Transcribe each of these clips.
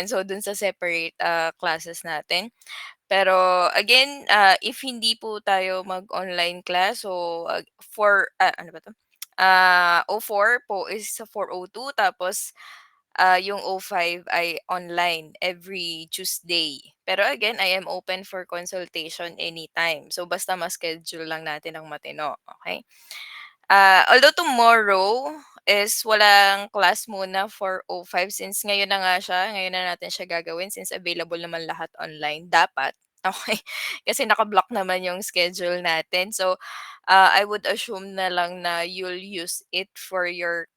so dun sa separate, classes natin. Pero again, if hindi po tayo mag-online class, so, ano ba 'to, 4 po is sa 4:02, tapos, yung 5 ay online every Tuesday. Pero again, I am open for consultation anytime. So basta ma-schedule lang natin ng matino, okay. Although tomorrow is walang class muna for 5 since ngayon na nga siya, ngayon na natin siya gagawin since available naman lahat online dapat, okay. Kasi naka-block naman yung schedule natin. So, I would assume na lang na you'll use it for your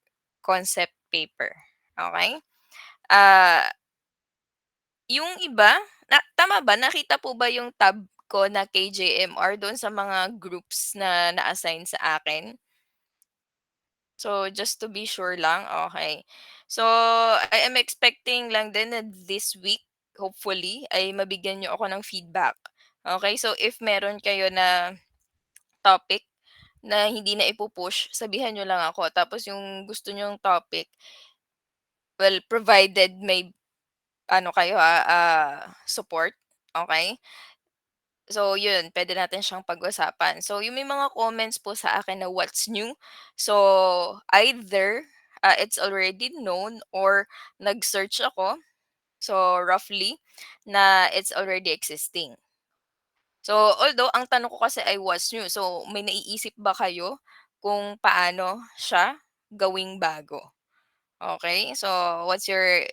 concept paper, okay. Ah, yung iba, tama ba, nakita po ba yung tab ko na KJMR doon sa mga groups na na-assign sa akin? So, just to be sure lang, okay. So, I am expecting lang din na this week, hopefully, ay mabigyan niyo ako ng feedback. Okay, so if meron kayo na topic na hindi na ipu-push, sabihan niyo lang ako. Tapos yung gusto niyong topic, well, provided may ano kayo, support, okay. So yun, puwede natin siyang pag-usapan. So yung may mga comments po sa akin na what's new, so either, it's already known or nag-search ako, so roughly na it's already existing. So although ang tanong ko kasi ay what's new, so may naiisip ba kayo kung paano siya gawing bago? Okay, so what's your,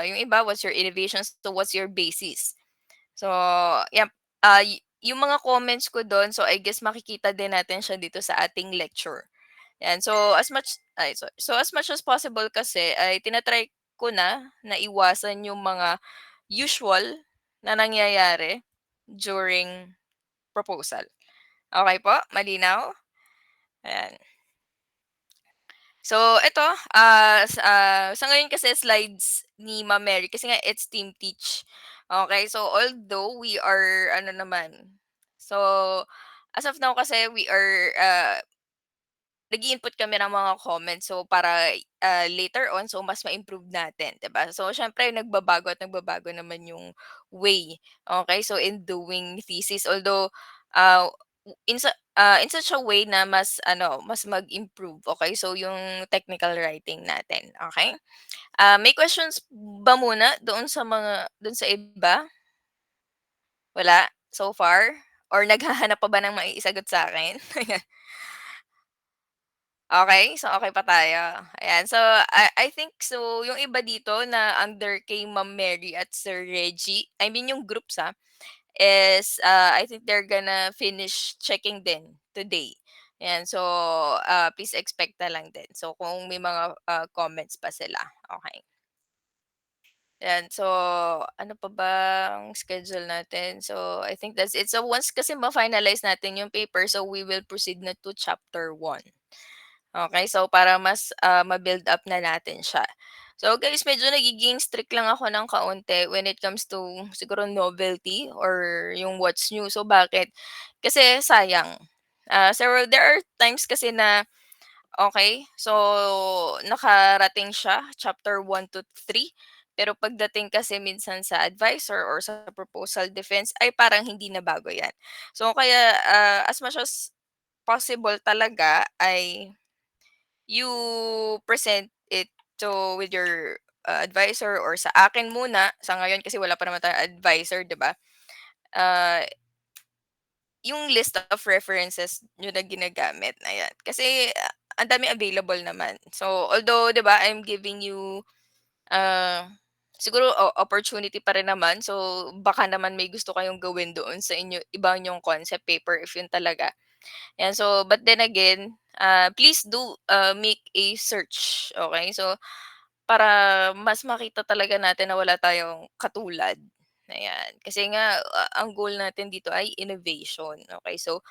yung iba, what's your innovations, so what's your basis? So, yep, yung mga comments ko dun, so I guess makikita din natin siya dito sa ating lecture. Yan, so as much as possible kasi ay tina-try ko na iwasan yung mga usual na nangyayari during proposal. Okay po, malinaw? Ayan. So eto, sa ngayon kasi slides ni Ma'am Mary kasi nga it's team teach. Okay, so although we are ano naman, so as of now kasi we are, nag-i-input kami ng mga comments, so para, later on, so mas ma-improve natin, 'di ba? So siyempre nagbabago at nagbabago naman yung way, okay. So in doing thesis, although, ah, in such a way na mas ano, mas mag-improve, okay. So yung technical writing natin, okay. May questions ba muna doon sa iba? Wala so far? Or naghahanap pa ba ng maisagot sa'kin? Okay, so okay pa tayo, ayan. So, I think so yung iba dito na under kay Ma'am Mary at Sir Reggie, I mean yung groups, is, I think they're gonna finish checking din today. Ayan, so, please expect na lang din. So, kung may mga, comments pa sila, okay. Ayan, so ano pa bang schedule natin? So, I think that's it. So, once kasi ma-finalize natin yung paper, so we will proceed na to chapter 1. Okay, so para mas, ma-build up na natin siya. So guys, medyo nagiging strict lang ako ng kaunti when it comes to siguro novelty or yung what's new. So bakit? Kasi sayang. There are times kasi na okay, so nakarating siya chapter 1 to 3, pero pagdating kasi minsan sa advisor or sa proposal defense ay parang hindi na bago 'yan. So kaya, as much as possible talaga ay you present it to with your, advisor or sa akin muna sa ngayon kasi wala pa naman tayong advisor, 'di ba? Ah, yung list of references niyo na ginagamit, ayan. Kasi, ang daming available naman. So, although 'di ba, I'm giving you, ah, siguro opportunity pa rin naman. So, baka naman may gusto kayong gawin doon sa iba niyong concept paper if yun talaga. Yan, so but then again, please do, make a search, okay. So, para mas makita talaga natin na wala tayong katulad, ayan. Kasi nga, ang goal natin dito ay innovation, okay. So,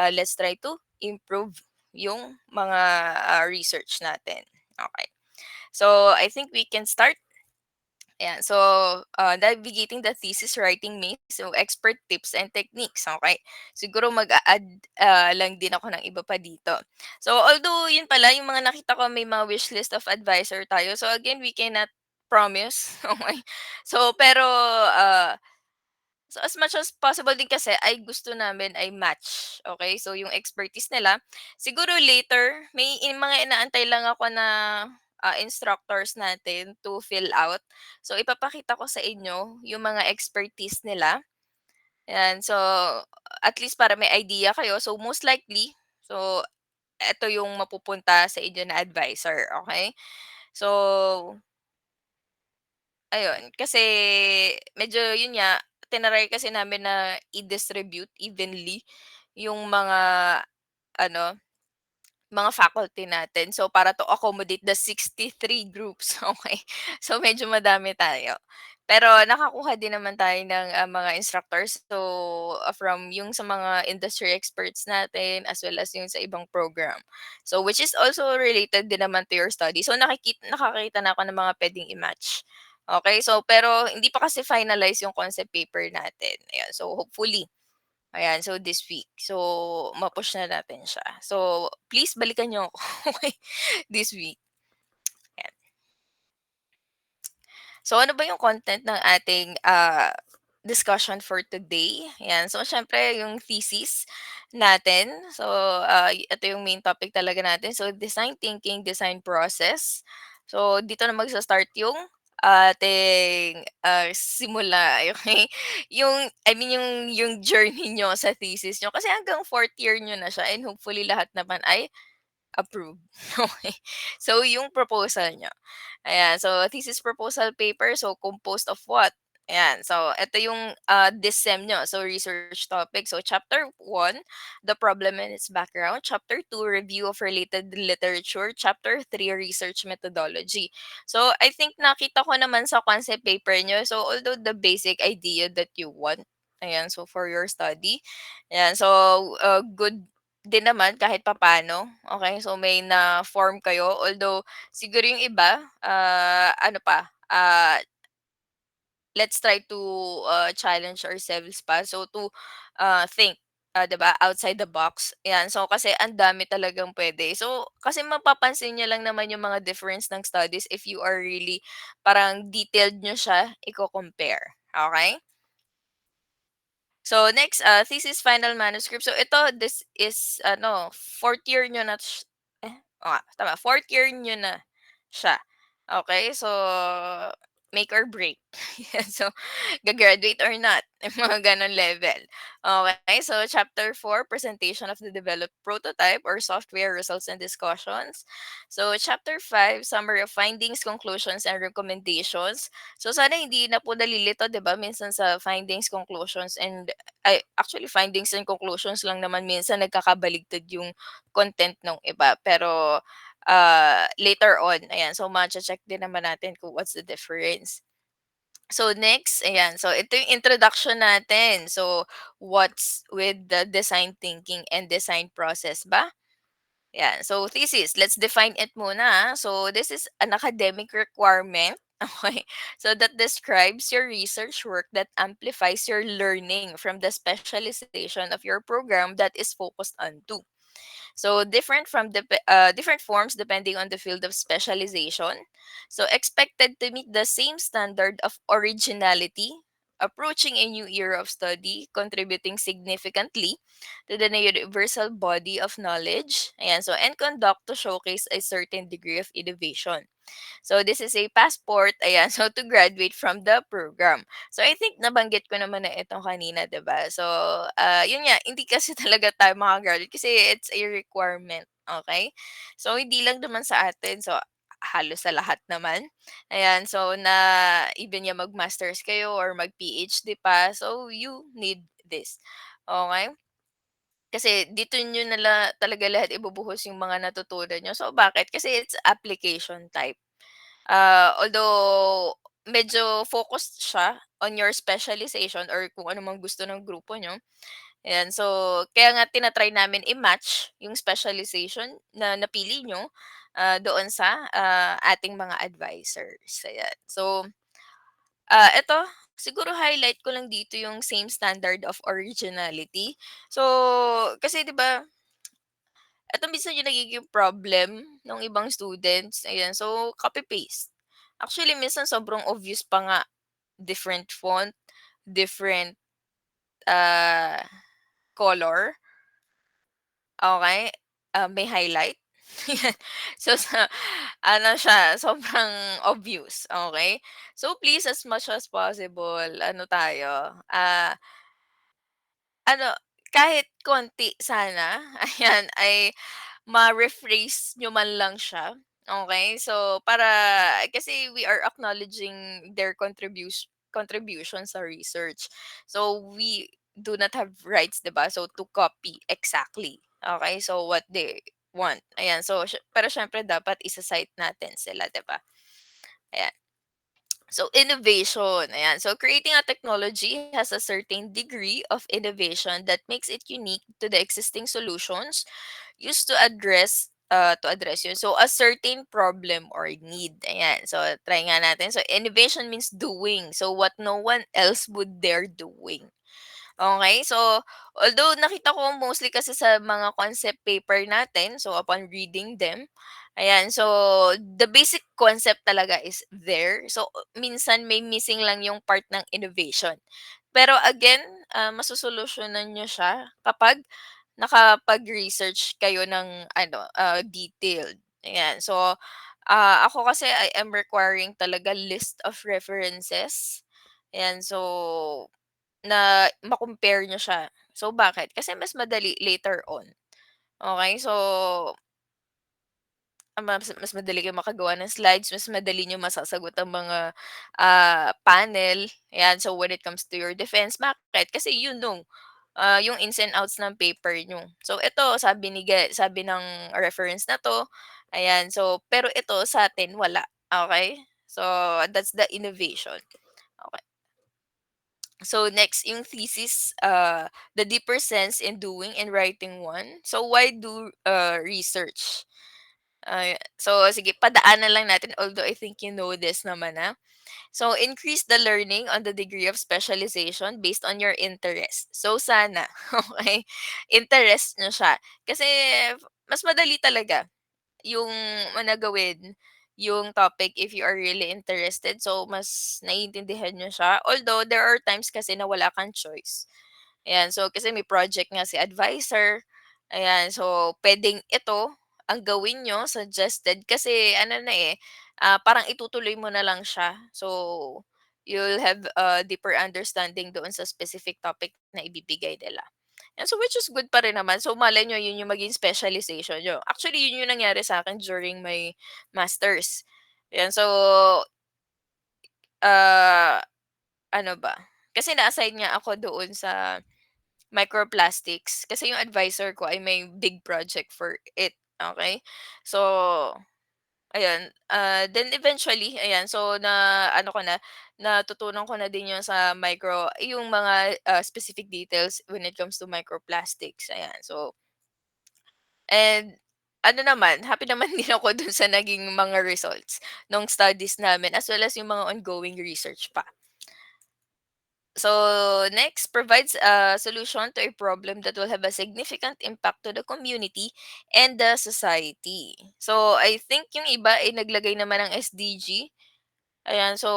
let's try to improve yung mga, research natin, okay. So, I think we can start. Ayan. So, navigating the thesis writing maze, so expert tips and techniques, okay. Siguro mag-a-add, lang din ako ng iba pa dito. So, although yun pala yung mga nakita ko may mga wish list of advisor tayo. So, again, we cannot promise, okey. So, pero, so as much as possible din kasi ay gusto namin ay match, okay. So, yung expertise nila, siguro later may mga inaantay lang ako na, instructors natin to fill out. So, ipapakita ko sa inyo yung mga expertise nila, yan. So, at least para may idea kayo. So, most likely, so eto yung mapupunta sa inyo na advisor, okay. So, ayun, kasi medyo yun nga, tinry kasi namin na i-distribute evenly yung mga ano, mga faculty natin. So, para to accommodate the 63 groups, okay. So, medyo madami tayo. Pero nakakuha din naman tayo ng, mga instructors. So, from yung sa mga industry experts natin as well as yung sa ibang program. So, which is also related din naman to your study. So, nakakita na ako ng mga puwedeng i-match. Okay. So, pero hindi pa kasi finalize yung concept paper natin, ayan. So, hopefully ayan, so this week. So, ma-push na natin siya. So, please balikan niyo ako, okey, this week, yan. So, ano ba yung content ng ating, discussion for today? Yan, so siyempre yung thesis natin. So, ito yung main topic talaga natin. So, design thinking, design process. So, dito na magsa-start yung ating, simula, okey? I mean yung journey niyo sa thesis niyo kasi hanggang 4th year niyo na siya and hopefully lahat naman ay approved, okey. So, yung proposal niyo. Ayan, so thesis proposal paper, so composed of what? Ayan, so ito yung this sem nyo. So research topic. So chapter 1, the problem and its background. Chapter 2, review of related literature. Chapter 3, research methodology. So I think nakita ko naman sa concept paper nyo. So although the basic idea that you want, ayan, so for your study. Ayan, so good din naman kahit papano. Okay, so may na-form kayo. Although siguro yung iba, ano pa, let's try to, challenge ourselves pa. So to, think, 'di ba, outside the box, 'yan. So kasi ang dami talagang pwede. So kasi mapapansin niyo lang naman yung mga difference ng studies if you are really parang detailed niyo siya iko-compare, okey? So next, thesis final manuscript. So ito, this is ano, 4th year niyo na oo nga, tama, 4th year niyo na siya. Okay, so make or break. Yan, so ga-graduate or not, mga gano'ng level. Okay, so chapter 4, presentation of the developed prototype or software results and discussions. So chapter 5, summary of findings, conclusions, and recommendations. So sana hindi na po nalilito 'di ba minsan sa findings, conclusions and ay actually findings and conclusions lang naman minsan nagkakabaligtad yung content ng iba. Pero, later on ayan, so mache-check din naman natin kung what's the difference. So next, ayan, so ito yung introduction natin. So what's with the design thinking and design process ba? Yan. So, thesis, let's define it muna. So, this is an academic requirement. Okay. So, that describes your research work that amplifies your learning from the specialization of your program that is focused on to. So different forms depending on the field of specialization. So expected to meet the same standard of originality, approaching a new era of study, contributing significantly to the universal body of knowledge. Ayan, so and conduct to showcase a certain degree of innovation. So this is a passport, ayan, so to graduate from the program. So I think nabanggit ko naman na ito kanina, 'di ba? So, yun nga, hindi kasi talaga tayo maka-graduate kasi it's a requirement, okay. So hindi lang naman sa atin, so halos sa lahat naman. Ayan, so na even nga mag-masters kayo or mag-PhD pa, so you need this, okay. Kasi dito niyo talaga lahat ibubuhos yung mga natutunan niyo. So bakit? Kasi it's application type. Although medyo focused siya on your specialization or kung ano mang gusto ng grupo niyo, ayan. So, kaya nga namin i-match yung specialization na napili niyo, doon sa, ating mga advisors, ayan. So, eto siguro highlight ko lang dito yung same standard of originality. So, kasi 'di ba, eto minsan yung nagiging problem ng ibang students, ayan. So, copy paste. Actually, minsan sobrang obvious pa nga. Different font, different, ah, color, okey, may highlight, 'yan. So, ano siya, sobrang obvious, okey? So, please as much as possible ano tayo, ano, kahit konti sana, ayan, ay ma-rephrase niyo man lang siya, okay. So, para kasi we are acknowledging their contribution sa research. So, we do not have rights, 'di ba? So, to copy exactly, okay. So, what they want, ayan. So, pero siyempre dapat isa-cite natin sila, 'di ba? Ayan. So, innovation, ayan. So, creating a technology has a certain degree of innovation that makes it unique to the existing solutions used to address yun. So, a certain problem or need. Ayan. So, try nga natin. So, innovation means doing. So, what no one else would dare doing. Okay, so although nakita ko mostly kasi sa mga concept paper natin, so upon reading them, ayan, so the basic concept talaga is there. So minsan may missing lang yung part ng innovation. Pero again, masosolusyunan niyo siya kapag nakapag-research kayo ng ano, detailed. Ayan, so ako kasi I am requiring talaga list of references. Ayan, so na ma-compare niyo siya. So, bakit? Kasi mas madali later on, okey? So, mas madali kayong makagawa ng slides, mas madali niyo masasagot ang mga, panel, ayan. So, when it comes to your defense, bakit? Kasi you know, yung ins and outs ng paper niyo. So, ito sabi ng reference na 'to, ayan. So, pero ito sa'tin wala, okey? So, that's the innovation, okey. So next, yung thesis, the deeper sense in doing and writing one. So why do research? So sige, padaanan lang natin although I think you know this naman na. So increase the learning on the degree of specialization based on your interest. So sana, okay, interest nyo siya. Kasi mas madali talaga yung gawin yung topic if you are really interested. So, mas naiintindihan niyo siya. Although, there are times kasi na wala kang choice. Ayan, so kasi may project nga si advisor. Ayan, so puwedeng ito ang gawin niyo, suggested kasi ano na, parang itutuloy mo na lang siya. So, you'll have a deeper understanding doon sa specific topic na ibibigay nila. And so which is good pa rin naman. So malay niyo yun yung maging specialization niyo. Actually, yun yung nangyari sa akin during my masters. Ayan, so, ah, ano ba, kasi na-assign nga ako doon sa microplastics kasi yung advisor ko ay may big project for it, okay. So, ayun, then eventually ayan, so na ano ko na, natutunan ko na din yun sa yung mga, specific details when it comes to microplastics, ayan. So, and ano naman, happy naman din ako dun sa naging mga results nung studies namin as well as yung mga ongoing research pa. So, next, provides a solution to a problem that will have a significant impact to the community and the society. So, I think yung iba ay naglagay naman ng SDG. Ayan, so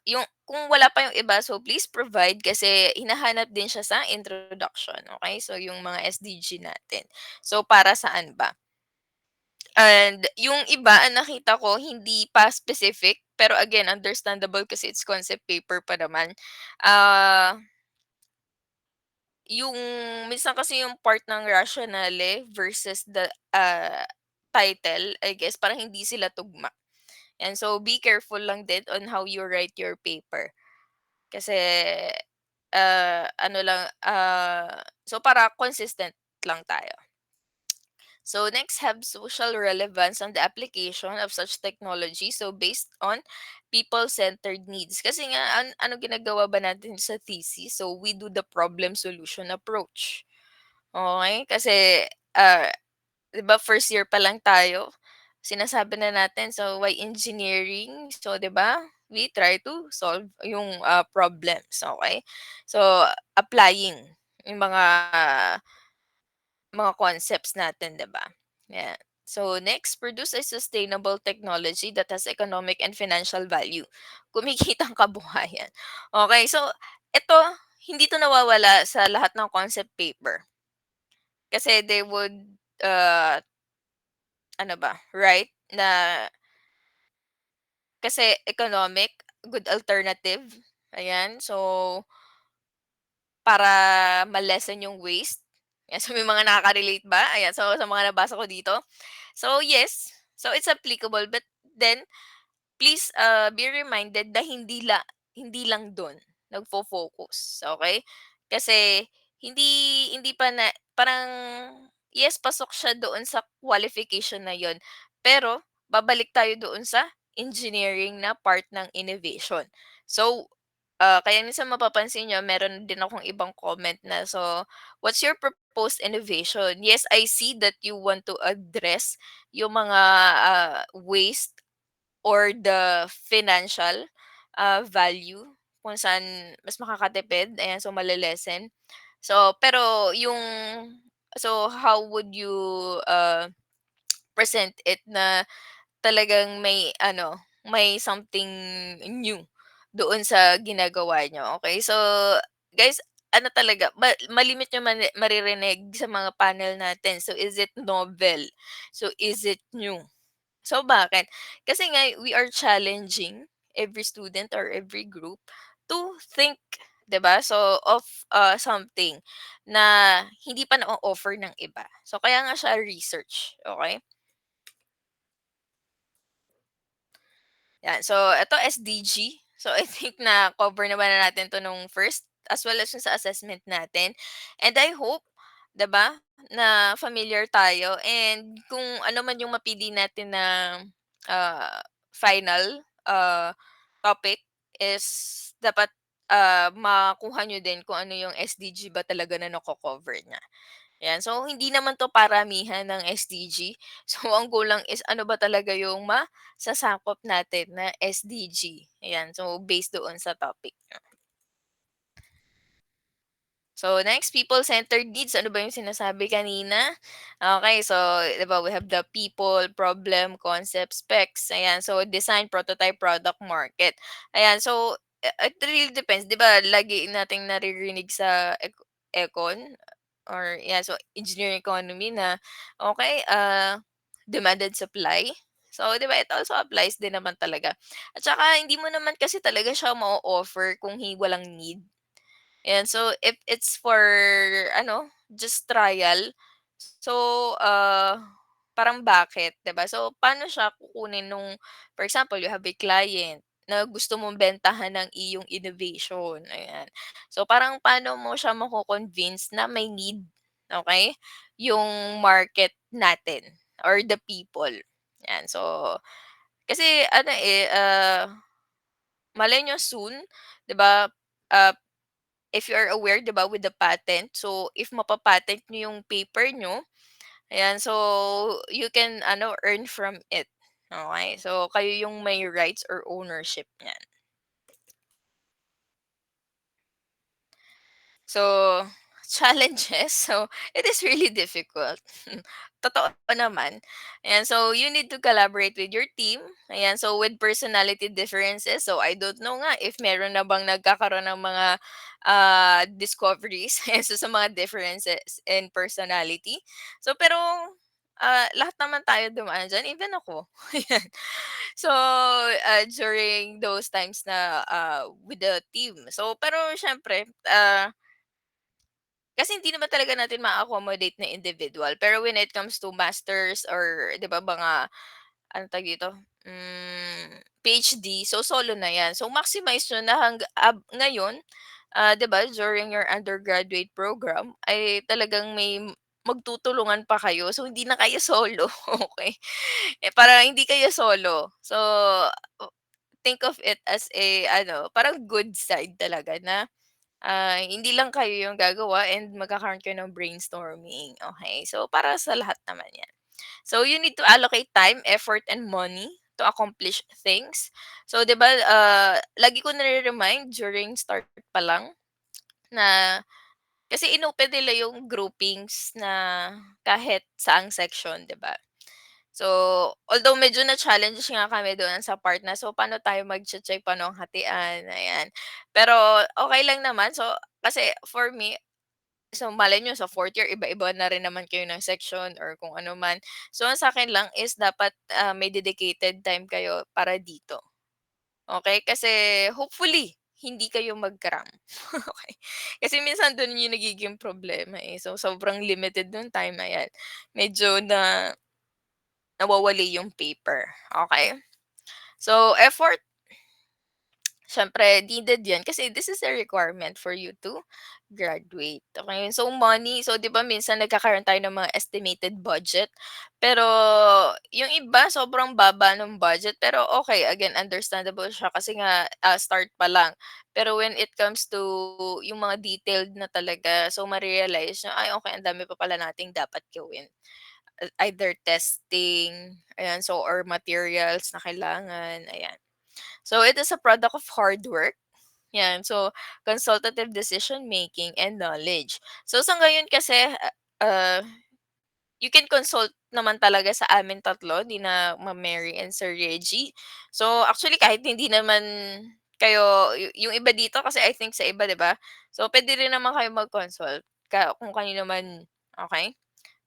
yung kung wala pa yung iba, so please provide kasi hinahanap din siya sa introduction, okay. So, yung mga SDG natin. So, para saan ba? And yung iba ang nakita ko hindi pa specific, pero again understandable kasi it's concept paper pa naman. Ah, yung minsan kasi yung part ng rationale versus the, title, I guess parang hindi sila tugma. And so be careful lang din on how you write your paper. Kasi, ano lang, so para consistent lang tayo. So next, have social relevance on the application of such technology. So based on people-centered needs. Kasi nga, ano ginagawa ba natin sa thesis? So we do the problem solution approach. Okay? Kasi, uh, di ba first year pa lang tayo, sinasabi na natin, so why engineering? So di ba? We try to solve yung problems. Okay? So applying yung mga concepts natin, di ba? Yeah. So next, produce a sustainable technology that has economic and financial value. Kumikitang kabuhayan. Okay, so ito, hindi 'to nawawala sa lahat ng concept paper. Kasi they would, ano ba, write na kasi economic, good alternative, ayan. So, para ma-lessen yung waste. Ayan, so may mga nakaka-relate ba? Ayan, so sa mga nabasa ko dito. So yes, so it's applicable but then please, be reminded na hindi lang dun nagfo-focus, okay? Kasi hindi hindi pa na parang yes, pasok siya doon sa qualification na yon, pero babalik tayo doon sa engineering na part ng innovation. So, kaya minsan mapapansin niyo meron din akong ibang comment na, "So, what's your proposed innovation?" Yes, I see that you want to address yung mga, waste or the financial, value kung saan mas makakatipid, ayan, so So, pero yung so how would you, uh, present it na talagang may ano, may something new doon sa ginagawa niyo, okay? So, guys, ano talaga malimit yung maririnig sa mga panel natin. So, is it novel? So, is it new? So, bakit? Kasi nga we are challenging every student or every group to think, 'di ba? So, of, something na hindi pa na-o-offer ng iba. So, kaya nga siya research, okay? Yan. So, ito SDG. So, I think na-cover naman na natin 'to nung first as well as yung sa assessment natin. And I hope, 'di ba, na familiar tayo and kung ano man yung mapili natin na, final, topic is dapat, makuha niyo din kung ano yung SDG ba talaga na nako-cover niya. Ayan, so hindi naman 'to paramihan ng SDG. So ang goal lang is ano ba talaga yung masasakop natin na SDG, ayan. So based doon sa topic. So next, people-centered needs. Ano ba yung sinasabi kanina? Okay, so 'di ba we have the people, problem, concept, specs. Ayan, so design, prototype, product, market. Ayan, so it really depends. 'Di ba lagi nating naririnig sa econ or yeah, so engineering economy na okay, demand and supply. So 'di ba it also applies din naman talaga. At saka hindi mo naman kasi talaga siya ma offer kung walang need. And so if it's for ano, just trial, so, parang bakit, 'di ba? So paano siya kukunin nung for example, you have a client na gusto mong bentahan ng iyong innovation, ayan. So parang paano mo siya mako-convince na may need, okay, yung market natin or the people, 'yan. So kasi ano, eh, malay niyo soon, 'di ba, ah if you are aware, 'di ba, with the patent, so if mapa-patent niyo yung paper niyo, ayan, so you can ano, earn from it, okey? So kayo yung may rights or ownership niyan. So, challenges, so it is really difficult. Totoo naman. And so you need to collaborate with your team. Ayan, so with personality differences, so I don't know nga if meron na bang nagkakaroon ng mga discoveries so sa mga differences in personality. So pero lahat naman tayo dumaan dyan, even ako. Ayan. So, during those times na with the team. So, pero syempre, kasi hindi naman talaga natin ma-accommodate na individual. Pero when it comes to masters or 'di ba mga anong tawag dito, PhD, so solo na 'yan. So maximize niyo na ngayon, 'di ba during your undergraduate program ay talagang may magtutulungan pa kayo. So hindi na kayo solo, okay? Eh, para hindi kayo solo. So, think of it as a ano, parang good side talaga na hindi lang kayo yung gagawa and magkakaroon kayo ng brainstorming, okay? So, para sa lahat naman 'yan. So, you need to allocate time, effort, and money to accomplish things. So, 'di ba, lagi ko nare-remind during start pa lang na kasi inopen nila yung groupings na kahit saang section, 'di ba? So, although medyo na-challenge nga kami doon sa part na, so paano tayo magche-check, paano ang hatian, ayan. Pero okey lang naman. So, kasi for me, so malay niyo sa 4th year iba-iba na rin naman kayo ng section or kung ano man. So, ang sa'kin lang is dapat, may dedicated time kayo para dito, okey? Kasi hopefully hindi kayo mag-cram, okey? Kasi minsan dun yung nagiging problema, eh. So, sobrang limited nung time, ayan, medyo nawawali yung paper, okey? So, effort siyempre needed 'yan kasi this is a requirement for you to graduate, okey? So, money, so 'di ba minsan nagkakaroon tayo ng mga estimated budget, pero yung iba sobrang baba ng budget pero okey, again understandable siya kasi nga, start pa lang. Pero when it comes to yung mga detailed na talaga, so ma-realize niyo, "Ay okey, ang dami pa pala nating dapat gawin." Either testing, ayan, so or materials na kailangan, ayan. So, it is a product of hard work, yan. So, consultative decision making and knowledge. So, sa ngayon kasi, uh, you can consult naman talaga sa amin tatlo, na Ma'am Mary and Sir Reggie. So, actually kahit hindi naman kayo yung iba dito kasi I think sa iba, 'di ba? So, puwede rin naman kayo mag-consult kung kanino man, okey?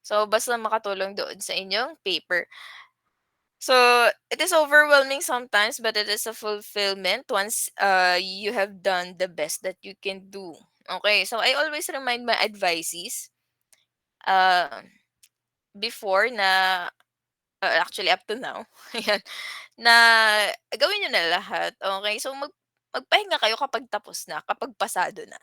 So, basta makatulong doon sa inyong paper. So, it is overwhelming sometimes, but it is a fulfillment once you have done the best that you can do. Okay, so I always remind my advisees uh, before na, actually up to now, ayan, na gawin nyo na lahat. Okay, so magpahinga kayo kapag tapos na, kapag pasado na.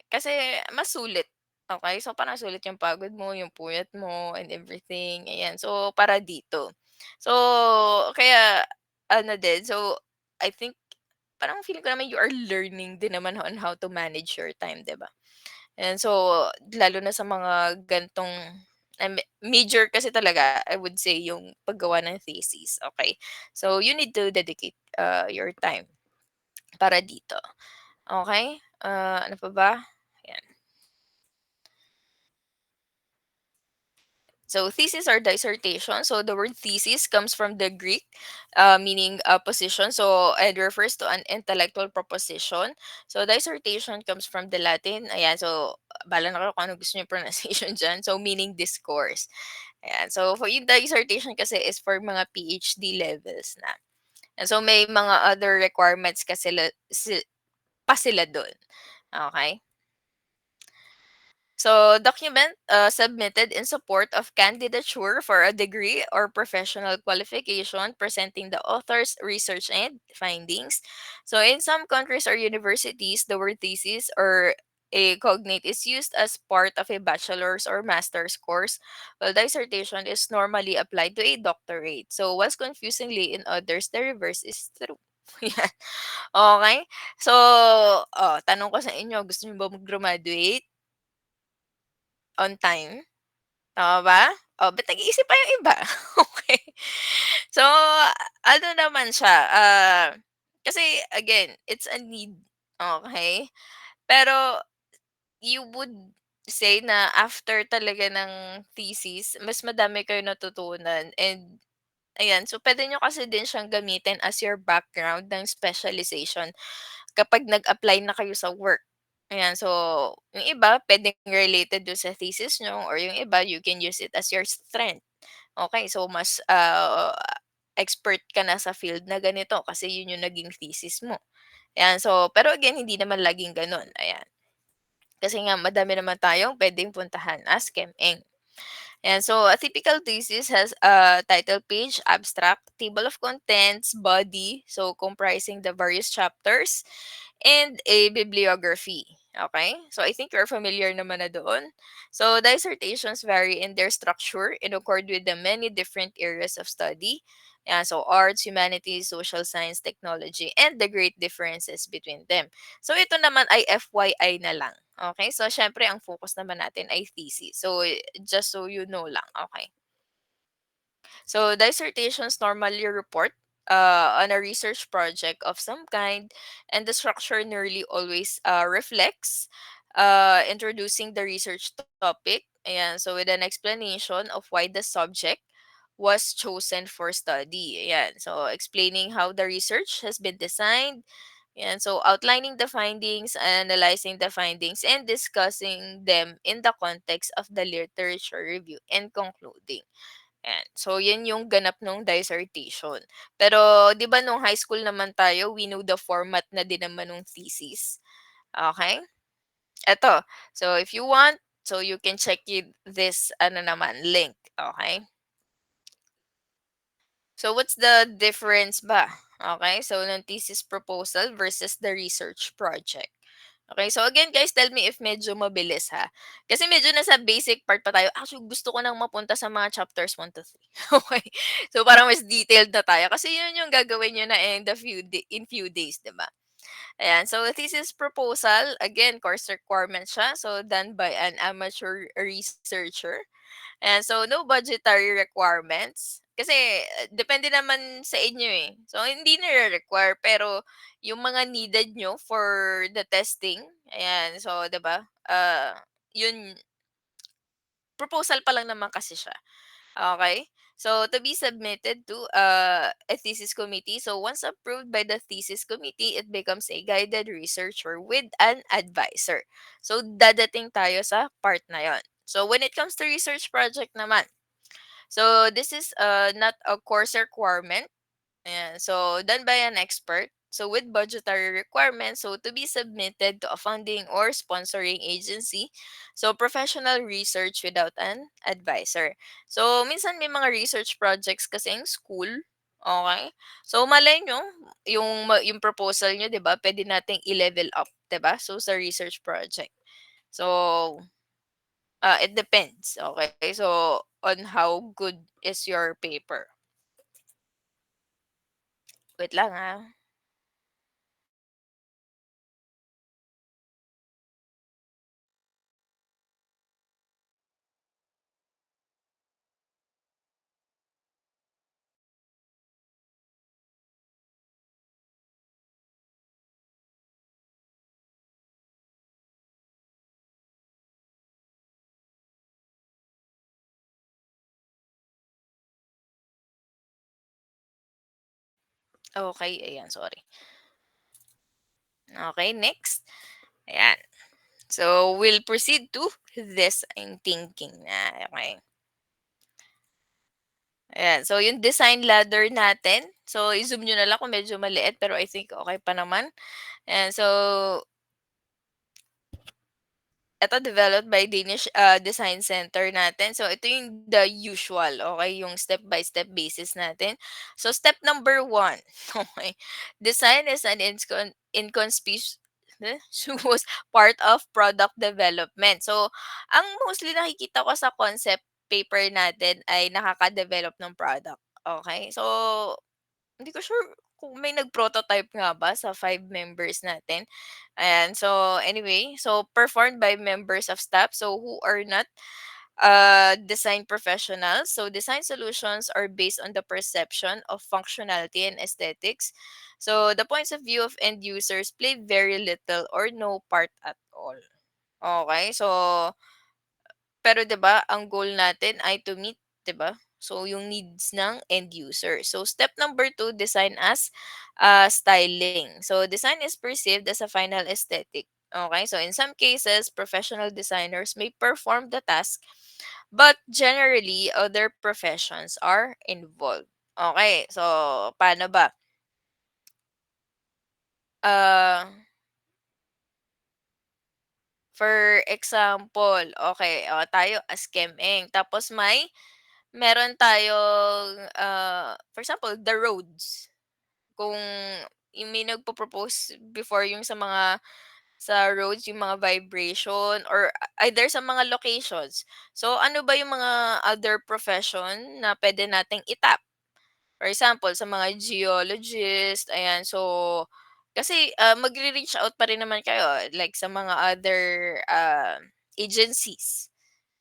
Kasi mas sulit, okey? So, parang sulit yung pagod mo, yung puyat mo and everything, ayan. So, para dito. So, kaya ano din, so I think parang feeling ko naman you are learning din naman on how to manage your time, 'di ba? And so, lalo na sa mga ganitong major kasi talaga, I would say yung paggawa ng thesis, okey? So, you need to dedicate, your time para dito, okey? Ano pa ba? Ayan. So thesis or dissertation. So the word thesis comes from the Greek, meaning position. So it refers to an intellectual proposition. So dissertation comes from the Latin. Ayan. So bala na kayo kung ano gusto niyo pronunciation dyan. So meaning discourse. Ayan. So for yung dissertation kasi is for mga PhD levels na. And so may mga other requirements kasi pa sila doon. Okay? So, document submitted in support of candidature for a degree or professional qualification presenting the author's research and findings. So, in some countries or universities, the word thesis or a cognate is used as part of a bachelor's or master's course, while dissertation is normally applied to a doctorate. So, whilst confusingly in others, the reverse is true. Yan. Okay? So, tanong ko sa inyo, gusto niyo ba mag-graduate on time? Tama ba? Oh, ba't nag-iisip pa yung iba? Okey. So, ano naman siya, kasi again, it's a need, okey? Pero you would say na after talaga ng thesis, mas madami kayong natutunan and ayan, so puwede niyo kasi din siyang gamitin as your background ng specialization kapag nag-apply na kayo sa work. Ayan, so yung iba puwedeng related dun sa thesis niyo or yung iba you can use it as your strength. Okay, so mas, expert ka na sa field na ganito kasi yun yung naging thesis mo. Ayan, so pero again hindi naman laging gano'n, ayan. Kasi nga madami naman tayong puwedeng puntahan as Chem-Eng. And so a typical thesis has a title page, abstract, table of contents, body, so comprising the various chapters, and a bibliography. Okay? So I think you're familiar naman na doon. So dissertations vary in their structure in accord with the many different areas of study. Yeah, so arts, humanities, social science, technology, and the great differences between them. So ito naman ay FYI na lang. Okay? So syempre ang focus naman natin ay thesis. So just so you know lang, okay? So dissertations normally report on a research project of some kind, and the structure nearly always reflects introducing the research topic. Ayan, so with an explanation of why the subject was chosen for study. Ayan. So, explaining how the research has been designed. Ayan. So, outlining the findings, analyzing the findings, and discussing them in the context of the literature review and concluding. Ayan. So, yan yung ganap nung dissertation. Pero, di ba nung high school naman tayo, we know the format na din naman nung thesis. Okay? Eto. So, if you want, so you can check it, this, ano naman, link. Okay? So, what's the difference ba? Okay? So, ng thesis proposal versus the research project. Okay, so again guys, tell me if medyo mabilis ha. Kasi medyo nasa basic part pa tayo. Actually, gusto ko nang mapunta sa mga chapters 1 to 3. Okay. So parang mas detailed na tayo kasi yun yung gagawin niyo na in few days, 'di ba? Ayan, so thesis proposal, again, course requirement siya. So done by an amateur researcher. And so no budgetary requirements. Kasi depende naman sa inyo eh. So hindi nire-require pero yung mga needed nyo for the testing, ayan, so 'di ba? Yun, proposal pa lang naman kasi siya. Okay? So, to be submitted to a thesis committee. So, once approved by the thesis committee, it becomes a guided researcher with an advisor. So, dadating tayo sa part na yon. So, when it comes to research project naman, so this is not a course requirement. Ayan. So, done by an expert. So, with budgetary requirements, so to be submitted to a funding or sponsoring agency. So, professional research without an advisor. So, minsan may mga research projects kasi kasing school. Okay? So, malay nyo, yung proposal nyo, di ba, pwede nating i-level up, di ba? So, sa research project. So, it depends. Okay? So, on how good is your paper. Wait lang ah. Okay, ayan, sorry. Okay, next. Ayan. So, we'll proceed to this I'm thinking na. Okay. Ayan. So, yung design ladder natin. So, i-zoom nyo na lang kung medyo maliit pero I think okay pa naman. Ayan. So, ito developed by Danish Design Center natin. So, ito yung the usual, okay? Yung step-by-step basis natin. So, step number 1, okay? Design is an inconspicuous part of product development. So, ang mostly nakikita ko sa concept paper natin ay nakaka-develop ng product. Okay? So, hindi ko sure kung may nag-prototype nga ba sa 5 members natin. Ayan, so anyway, so performed by members of staff so who are not design professionals. So design solutions are based on the perception of functionality and aesthetics. So the points of view of end users play very little or no part at all. Okay, so pero 'di ba, ang goal natin ay to meet, 'di ba? So yung needs ng end user. So step number 2, design as styling. So design is perceived as a final aesthetic. Okay? So in some cases, professional designers may perform the task, but generally other professions are involved. Okay? So paano ba? Uh, for example, okay, tayo as ChemEng tapos meron tayong, for example, the roads. Kung yung may nagpo-propose before yung sa roads, yung mga vibration or either sa mga locations. So, ano ba yung mga other profession na pwede nating itap? For example, sa mga geologist, ayan. So, kasi magre-reach out pa rin naman kayo like sa mga other agencies.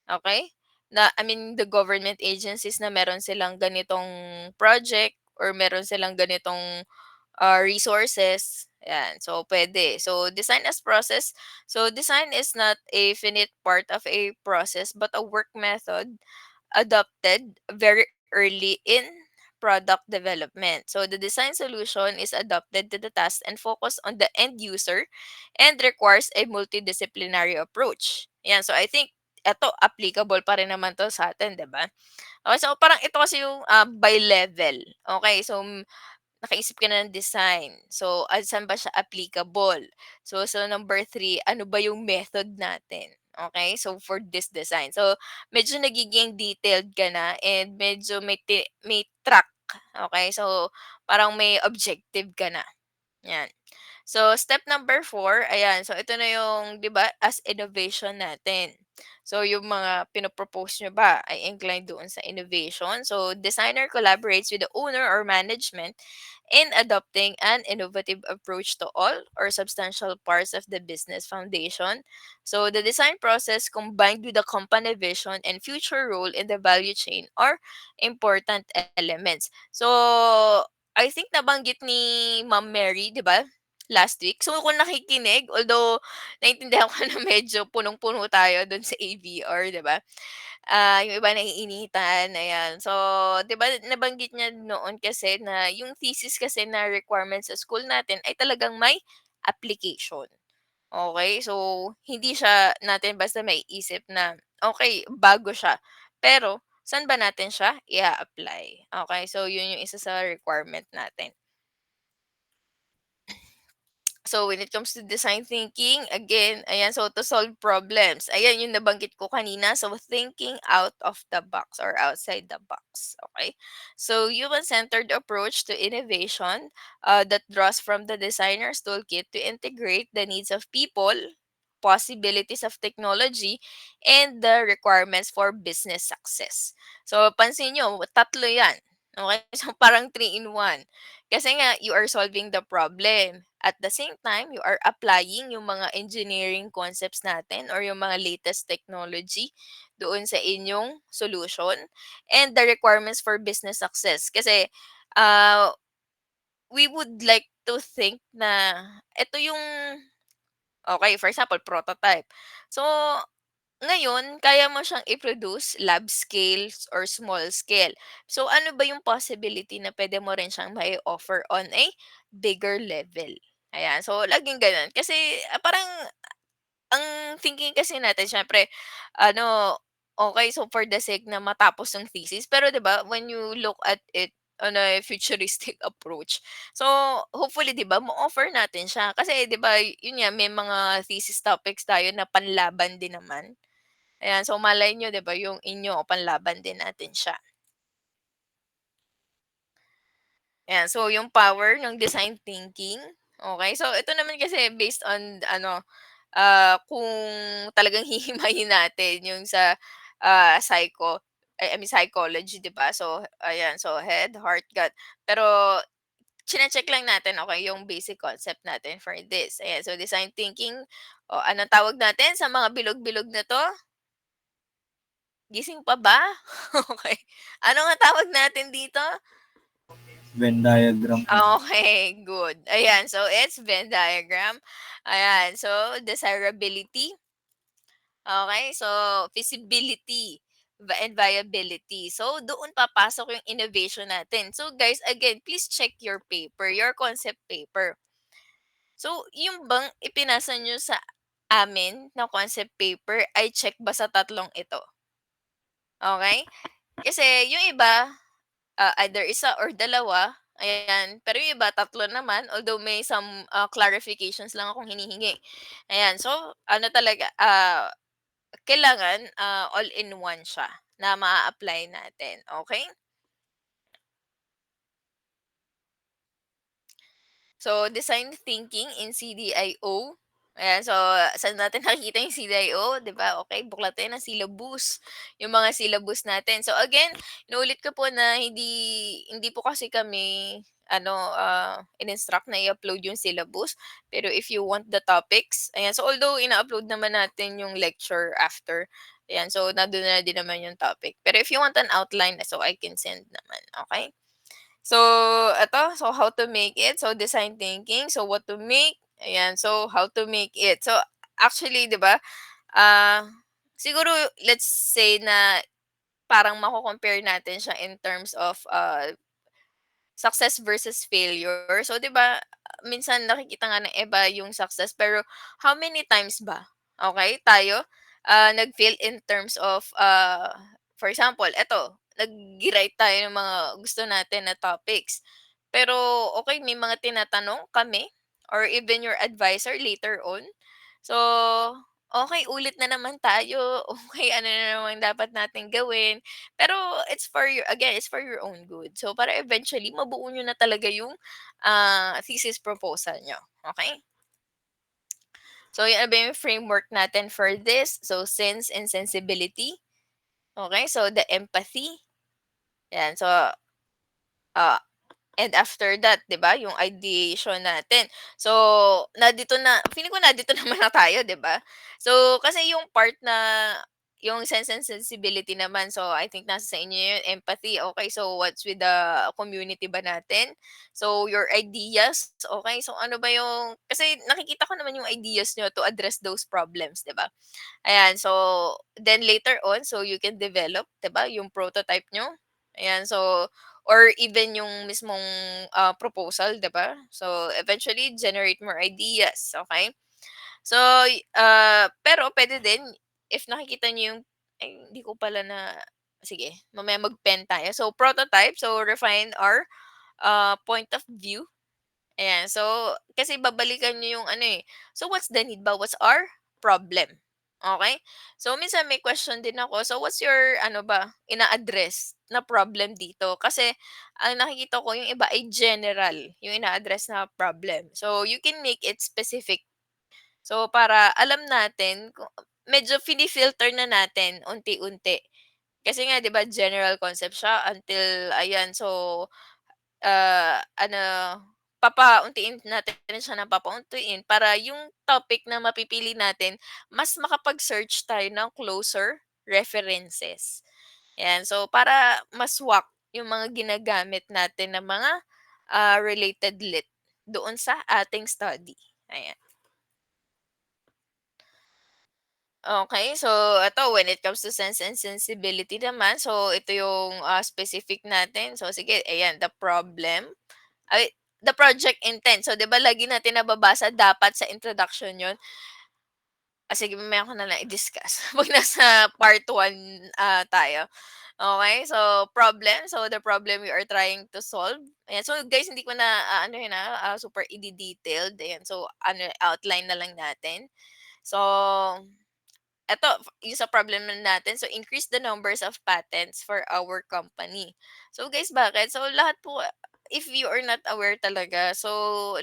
Okay? I mean, the government agencies na meron silang ganitong project or meron silang ganitong resources. Yan. So, pwede. So, design as process. So, design is not a finite part of a process but a work method adopted very early in product development. So the design solution is adapted to the task and focus on the end user and requires a multidisciplinary approach. Yan, so I think eto applicable pa rin naman 'to sa atin, 'di ba? Okay, so parang ito kasi yung, by level. Okay, so nakaisip ka na ng design. So, saan ba siya applicable? So number three, ano ba yung method natin? Okay, so for this design. So, medyo nagiging detailed ka na and medyo may track. Okay, so parang may objective ka na. Yan. So, step number four, ayan. So, ito na yung, di ba, as innovation natin. So, yung mga pinopropose nyo ba ay inclined doon sa innovation? So, designer collaborates with the owner or management in adopting an innovative approach to all or substantial parts of the business foundation. So, the design process combined with the company vision and future role in the value chain are important elements. So, I think nabanggit ni Ma'am Mary, 'di ba, last week. So, kung nakikinig, although naintindihan ko na medyo punong-puno tayo dun sa AVR, 'di ba? Yung iba naiinitan, ayan. So, 'di ba nabanggit niya noon kasi na yung thesis kasi na requirements sa school natin ay talagang may application. Okay, so hindi siya natin basta maiisip na, okay bago siya, pero saan ba natin siya i apply. Okay, so yun yung isa sa requirement natin. So, when it comes to design thinking, again, ayan, so to solve problems, ayan yung nabanggit ko kanina. So, thinking out of the box or outside the box. Okay? So, human-centered approach to innovation that draws from the designer's toolkit to integrate the needs of people, possibilities of technology, and the requirements for business success. So, pansin nyo, tatlo yan. Okay? So, parang three in one. Kasi nga, you are solving the problem. At the same time, you are applying yung mga engineering concepts natin or yung mga latest technology doon sa inyong solution and the requirements for business success. Kasi, uh, we would like to think na ito yung, okay, for example, prototype. So, ngayon, kaya mo siyang i-produce lab scale or small scale. So, ano ba yung possibility na pwede mo rin siyang mai-offer on a bigger level? Ayan. So, laging gano'n. Kasi, parang ang thinking kasi natin siyempre ano, okay so for the sake na matapos yung thesis, pero 'di ba when you look at it on a futuristic approach, so hopefully 'di ba ma-offer natin siya. Kasi 'di ba yun nga may mga thesis topics tayo na panlaban din naman. Ayan, so malay niyo 'di ba yung inyo panlaban din natin siya. Ayan, so yung power ng design thinking, okay. So ito naman kasi based on ano, kung talagang hihimayin natin yung sa, I mean psychology 'di ba? So ayan, so head, heart, gut. Pero chine-check lang natin, okay yung basic concept natin for this. Ayan, so design thinking, o anong tawag natin sa mga bilog-bilog na 'to? Gising pa ba? Okay. Ano nga tawag natin dito? Venn diagram. Okay, good. Ayan, so it's Venn diagram. Ayan, so desirability. Okay, so feasibility and viability. So doon papasok yung innovation natin. So guys, again, please check your paper, your concept paper. So yung bang ipinasa nyo sa amin na concept paper ay check ba sa tatlong ito? Okay? Kasi yung iba, either isa or dalawa, ayan. Pero yung iba tatlo naman, although may some, clarifications lang akong hinihingi. Ayan, so ano talaga, kailangan, all-in-one siya na maa-apply natin, okay. So, design thinking in CDIO. Ayan, so saan natin nakikita yung CDIO, 'di ba? Okay, buklatin ang syllabus, yung mga syllabus natin. So again, inuulit ko po na hindi po kasi kami ano, in-instruct na i-upload yung syllabus. Pero if you want the topics, ayan. So although ina-upload naman natin yung lecture after, ayan. So nandun na din naman yung topic. Pero if you want an outline, so I can send naman, okay? So, eto, so how to make it, so design thinking, so what to make, ayan, so how to make it. So, actually, 'di ba, ah, siguro let's say na parang mako-compare natin siya in terms of, success versus failure. So 'di ba, minsan nakikita nga ng iba yung success pero how many times ba, okay tayo, nag-fail in terms of, for example eto, nag-write tayo ng mga gusto natin na topics. Pero okay may mga tinatanong kami or even your advisor later on. So, okay ulit na naman tayo, okay ano na naman dapat nating gawin. Pero it's for your again, it's for your own good. So, para eventually mabuo niyo na talaga yung, thesis proposal niyo, okey? So, yun na ba yung framework natin for this? So, sense and sensibility, okay. So, the empathy, 'yan. So, ah and after that, 'di ba, yung ideation natin. So, feeling ko nandito naman na tayo, 'di ba? So, kasi yung part na yung sense and sensibility naman, so I think nasa sa inyo yun, empathy, okay. So, what's with the community ba natin? So, your ideas, okay. So, ano ba yung kasi nakikita ko naman yung ideas niyo to address those problems, 'di ba? Ayan, so then later on, so you can develop, 'di ba, yung prototype nyo. Ayan, so or even yung mismong proposal, 'di ba? So eventually generate more ideas, okay? So pero pwede din if nakikita niyo yung ay hindi ko pala na sige, mamaya mag-pen tayo. So prototype, so refine our point of view. Ayan, so kasi babalikan niyo yung ano, eh, so what's the need ba? What's our problem? Okay. So minsan may question din ako, so what's your ano ba, ina-address na problem dito? Kasi ang nakikita ko yung iba ay general, yung ina-address na problem. So you can make it specific. So para alam natin kung medyo fini-filter na natin unti-unti. Kasi nga 'di ba general concept siya until ayan, so ano, papauntiin natin siya ng papauntiin para yung topic na mapipili natin, mas makapag-search tayo ng closer references. Yan, so para maswak yung mga ginagamit natin na mga related lit doon sa ating study. Ayan. Okay, so ito when it comes to sense and sensibility naman, so ito yung specific natin. So sige, ayan, the problem. Ay, the project intent. So 'di ba lagi natin nababasa dapat sa introduction 'yon. Sige mamaya ko na lang i-discuss 'pag nasa part 1 tayo. Okay, so problem. So the problem we are trying to solve. Ayan, so guys hindi ko na aanuhin super i-de-detailed. Ayan, so ano outline na lang natin. So eto, yung sa problem natin, so increase the numbers of patents for our company. So guys, bakit? So lahat po, if you are not aware talaga, so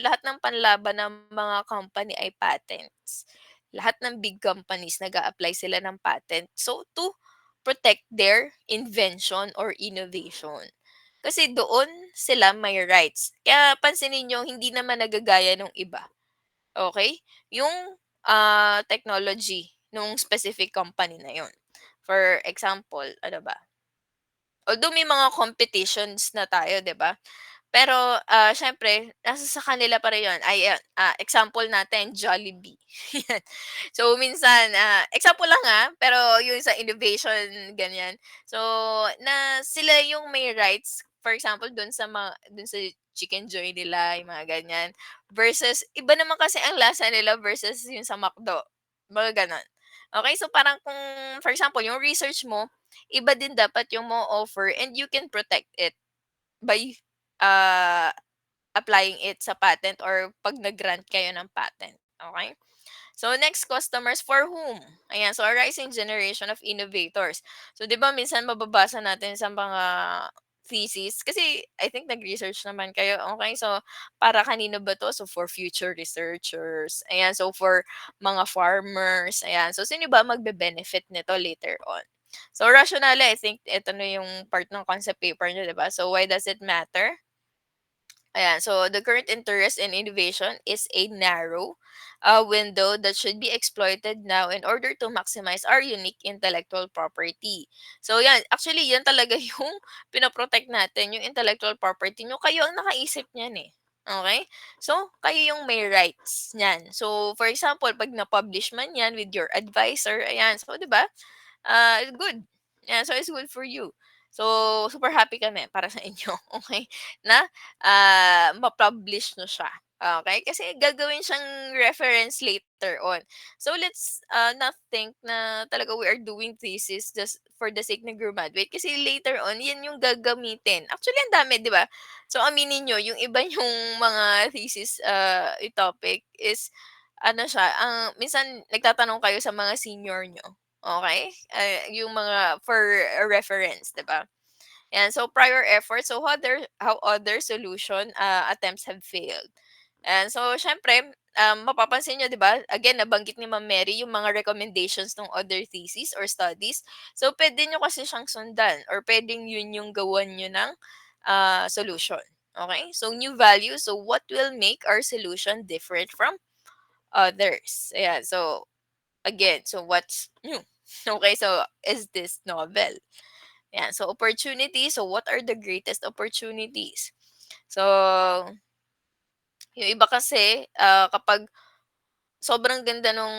lahat ng panlaban ng mga company ay patents. Lahat ng big companies nag apply sila ng patent. So to protect their invention or innovation. Kasi doon sila may rights. Kaya pansinin nyo, hindi naman nagagaya ng iba. Okay, yung, technology nung specific company na yun. For example, ano ba? Although may mga competitions na tayo, 'di ba? Pero, siyempre nasa sa kanila pa rin yun. Ayan, example natin Jollibee, 'yan. So minsan, example lang, pero yung sa innovation ganyan. So, na sila yung may rights, for example dun sa Chicken Joy nila, yung mga ganyan. Versus iba naman kasi ang lasa nila versus yung sa McDo, mga gano'n. Okey, so parang kung for example yung research mo, iba din dapat yung mo offer and you can protect it by, ah, applying it sa patent or 'pag nag-grant kayo ng patent, okay. So next, customers for whom? Ayan, so a rising generation of innovators. So 'di ba minsan mababasa natin sa mga thesis kasi I think nag-research naman kayo, okay. So para kanino ba 'to? So for future researchers, ayan. So for mga farmers, ayan. So sino ba magbe-benefit nito later on? So rationale, I think ito na yung part ng concept paper niyo, 'di ba? So why does it matter? Ayan, so the current interest in innovation is a narrow window that should be exploited now in order to maximize our unique intellectual property. So yan, actually yan talaga yung pinoprotect natin, yung intellectual property nyo. Kayo ang nakaisip niyan eh. Okay? So, kayo yung may rights niyan. So, for example, pag na-publish man yan with your advisor, ayan, so, di ba? Good. Yeah, so it's good for you. So, super happy kami para sa inyo, okay, na, ma-publish niyo siya, okay? Kasi gagawin siyang reference later on. So, let's, not think na talaga we are doing thesis just for the sake na graduate kasi later on 'yan yung gagamitin. Actually ang dami, 'di ba? So, aminin niyo yung iba yung mga thesis, topic is ano siya, minsan nagtatanong kayo sa mga senior niyo. Okay, yung mga for reference, 'di ba? Yan, so prior effort, so how other solution, attempts have failed. And so siyempre, mapapansin niyo 'di ba, again nabanggit ni Ma'am Mary yung mga recommendations ng other thesis or studies. So puwede niyo kasi siyang sundan or puwedeng yun yung gawan niyo ng, solution, okay. So new value, so what will make our solution different from others? Ayan, so again, so what's new? Okay, so is this novel? Yeah, so opportunities. So what are the greatest opportunities? So yung iba kasi kapag sobrang ganda nung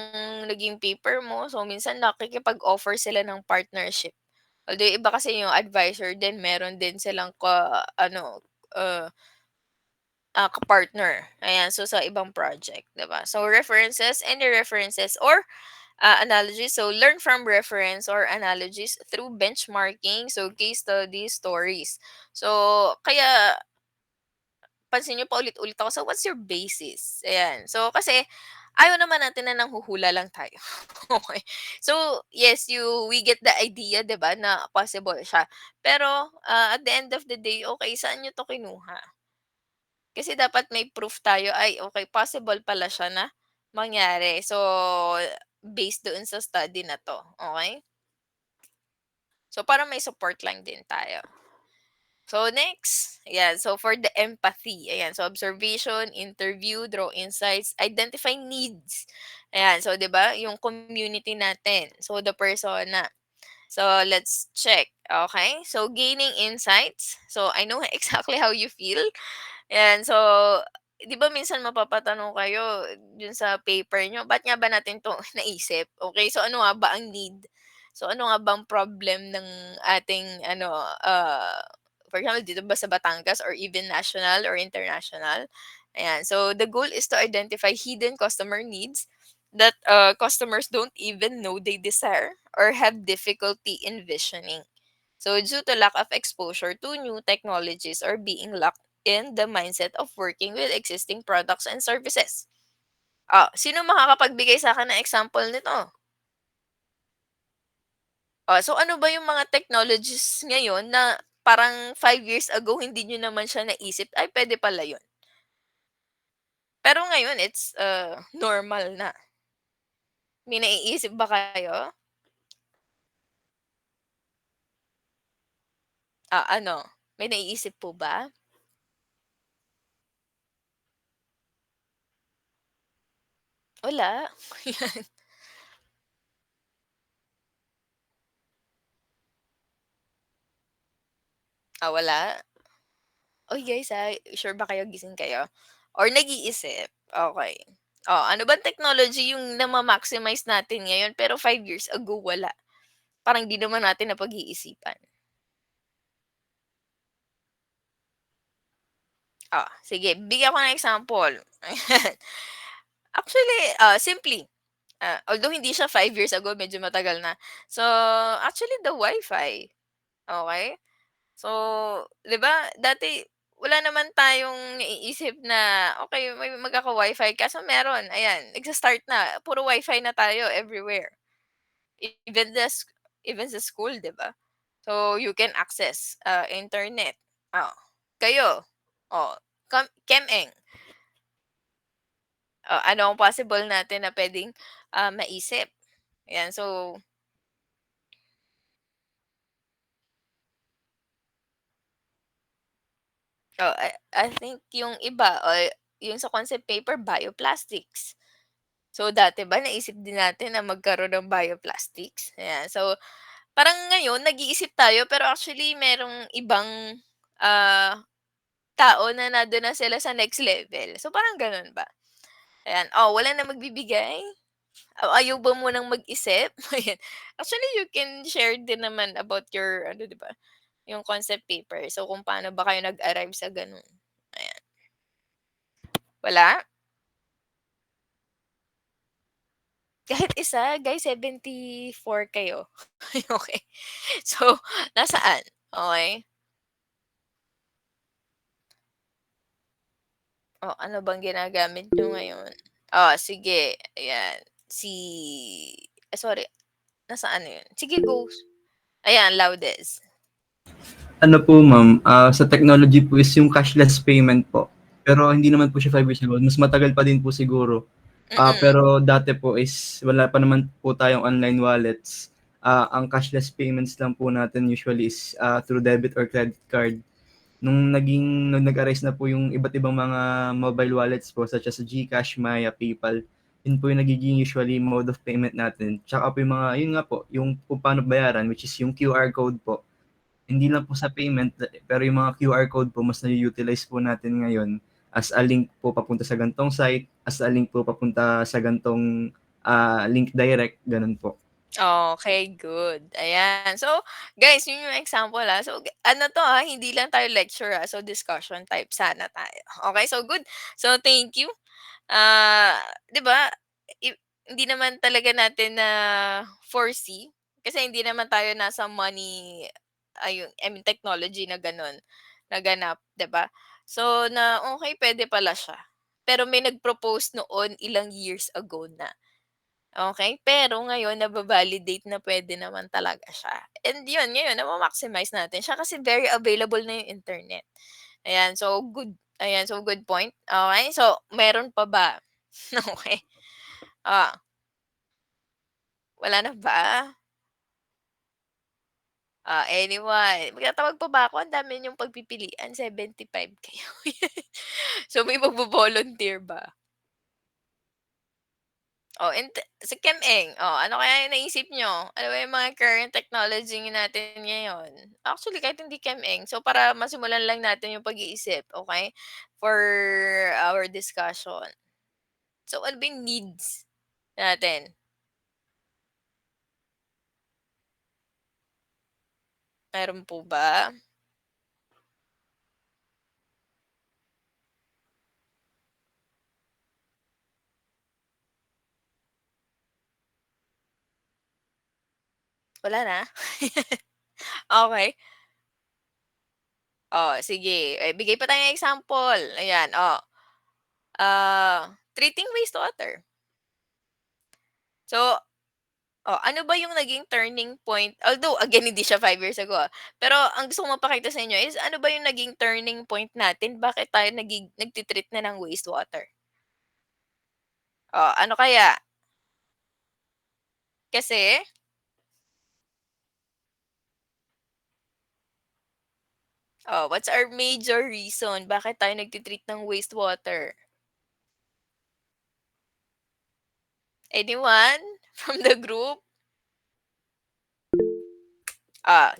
naging paper mo, so minsan nakikipag-offer sila ng partnership. Although yung iba kasi yung advisor din meron din silang ano, uh, ka-partner. Ayan, so sa ibang project, 'di ba? So references, any references or analogies. So learn from reference or analogies through benchmarking, so case studies, stories. So kaya pansin niyo paulit-ulit ako, so what's your basis? Ayan. So kasi ayaw naman natin na nanghuhula lang tayo. Okay. So yes, we get the idea, 'di ba, na possible siya. Pero at the end of the day, okay, saan niyo 'to kinuha? Kasi dapat may proof tayo, ay okay, possible pala siya na mangyari. So, based doon sa study na 'to, okay. So, para may support lang din tayo. So, next, ayan, so for the empathy, ayan, so observation, interview, draw insights, identify needs. Ayan, so 'di ba, yung community natin, so the persona. So, let's check, okay. So, gaining insights, so I know exactly how you feel. Ayan, so 'di ba minsan mapapatanong kayo dun sa paper niyo, "Ba't nga ba natin 'to naisip?" Okay, so ano nga ba ang need? So ano nga bang problem ng ating ano, for example dito ba sa Batangas or even national or international? Ayan, so the goal is to identify hidden customer needs that, customers don't even know they desire or have difficulty envisioning. So due to lack of exposure to new technologies or being locked in the mindset of working with existing products and services. Sino makakapagbigay sa akin ng example nito? So ano ba yung mga technologies ngayon na parang 5 years ago hindi niyo naman siya naisip, ay puwede pala yun. Pero ngayon it's, normal na. May naiisip ba kayo? Ano, may naiisip po ba? Wala? Wala? Uy, guys, sure ba kayo gising kayo? Or nag-iisip? Okay. Ano bang technology yung nama-maximize natin ngayon pero 5 years ago wala? Parang 'di naman natin napag-iisipan. Sige bigyan ko ng example. Ayan. Actually, simply, although hindi siya 5 years ago, medyo matagal na. So, actually the Wi-Fi, okay. So, 'di ba dati wala naman tayong naiisip na, okay may magkaka-Wi-Fi kaso meron, ayan nagsa-start na, puro Wi-Fi na tayo everywhere. Even even sa school, 'di ba? So, you can access, internet. Oh, kayo, oh, Kemeng, ano ang possible natin na puwedeng, maisip? Ayan, so, I think yung iba o yung sa concept paper bioplastics. So, dati ba naisip din natin na magkaroon ng bioplastics? Ayan. So, parang ngayon nag-iisip tayo pero actually merong ibang, ah, tao na nandun na sila sa next level. So, parang gano'n ba? Ayan. Wala na magbibigay? Ayaw ba munang mag-isip? Ayan. Actually, you can share din naman about your ano, 'di ba, yung concept paper. So, kung paano ba kayo nag-arrive sa gano'n. Ayan. Wala? Kahit isa, guys 74 kayo. Okay. So, nasaan? Okey. Oh, ano bang ginagamit niyo ngayon? Oh, sige, ayan. Sorry, nasaan na 'yun? Sige, go. Ayan, loudest. Ano po ma'am, sa technology po is yung cashless payment po. Pero hindi naman po siya 5 years ago, mas matagal pa din po siguro. Mm. Pero dati po is wala pa naman po tayong online wallets. Ang cashless payments lang po natin usually is, through debit or credit card. Nung nag-arise na po yung iba't ibang mga mobile wallets po such as GCash, Maya, PayPal, yun po yung nagiging usually mode of payment natin. Tsaka po yung mga yun nga po, yung kung paano bayaran which is yung QR code po. Hindi lang po sa payment, pero yung mga QR code po mas na-u-utilize po natin ngayon as a link po papunta sa gan'tong site, as a link po papunta sa gan'tong, link direct, gano'n po. Okay, good. Ayan. So, guys, yun yung example, So, ano 'to, hindi lang tayo lecture, So, discussion type sana tayo. Okay, so good. So, thank you. 'Di ba, i hindi naman talaga natin na foresee kasi hindi naman tayo nasa money ayun, I mean technology na gano'n, na ganap, 'di ba? So, na okay puwede pala siya. Pero may nag-propose noon ilang years ago na. Okay, pero ngayon naba-validate na puwede naman talaga siya. And 'yun, ngayon nama-maximize natin siya kasi very available na 'yung internet. Ayan, so good. Ayan, so good point. Okay, so meron pa ba? Okay. Ah, wala na ba? Anyone? Magtatawag pa ba ako? Ang dami niyong pagpipilian, 75 kayo. So may magvo-volunteer ba? Oh, si Kem-Eng, ano kaya yung naisip niyo? Ano ba yung mga current technology natin ngayon? Actually, kahit hindi Kem-Eng, so para masimulan lang natin yung pag-iisip, okay? For our discussion. So, ano ba yung needs natin? Meron po ba? Wala na? Okay. Oh, sige. Bigay pa tayong example. Ayan, treating wastewater. So, ano ba yung naging turning point? Although again hindi siya 5 years ago, pero ang gusto kong mapakita sa inyo is ano ba yung naging turning point natin, bakit tayo nagte-treat na ng wastewater? Ano kaya? Kasi what's our major reason bakit tayo nagte-treat ng wastewater? Anyone from the group?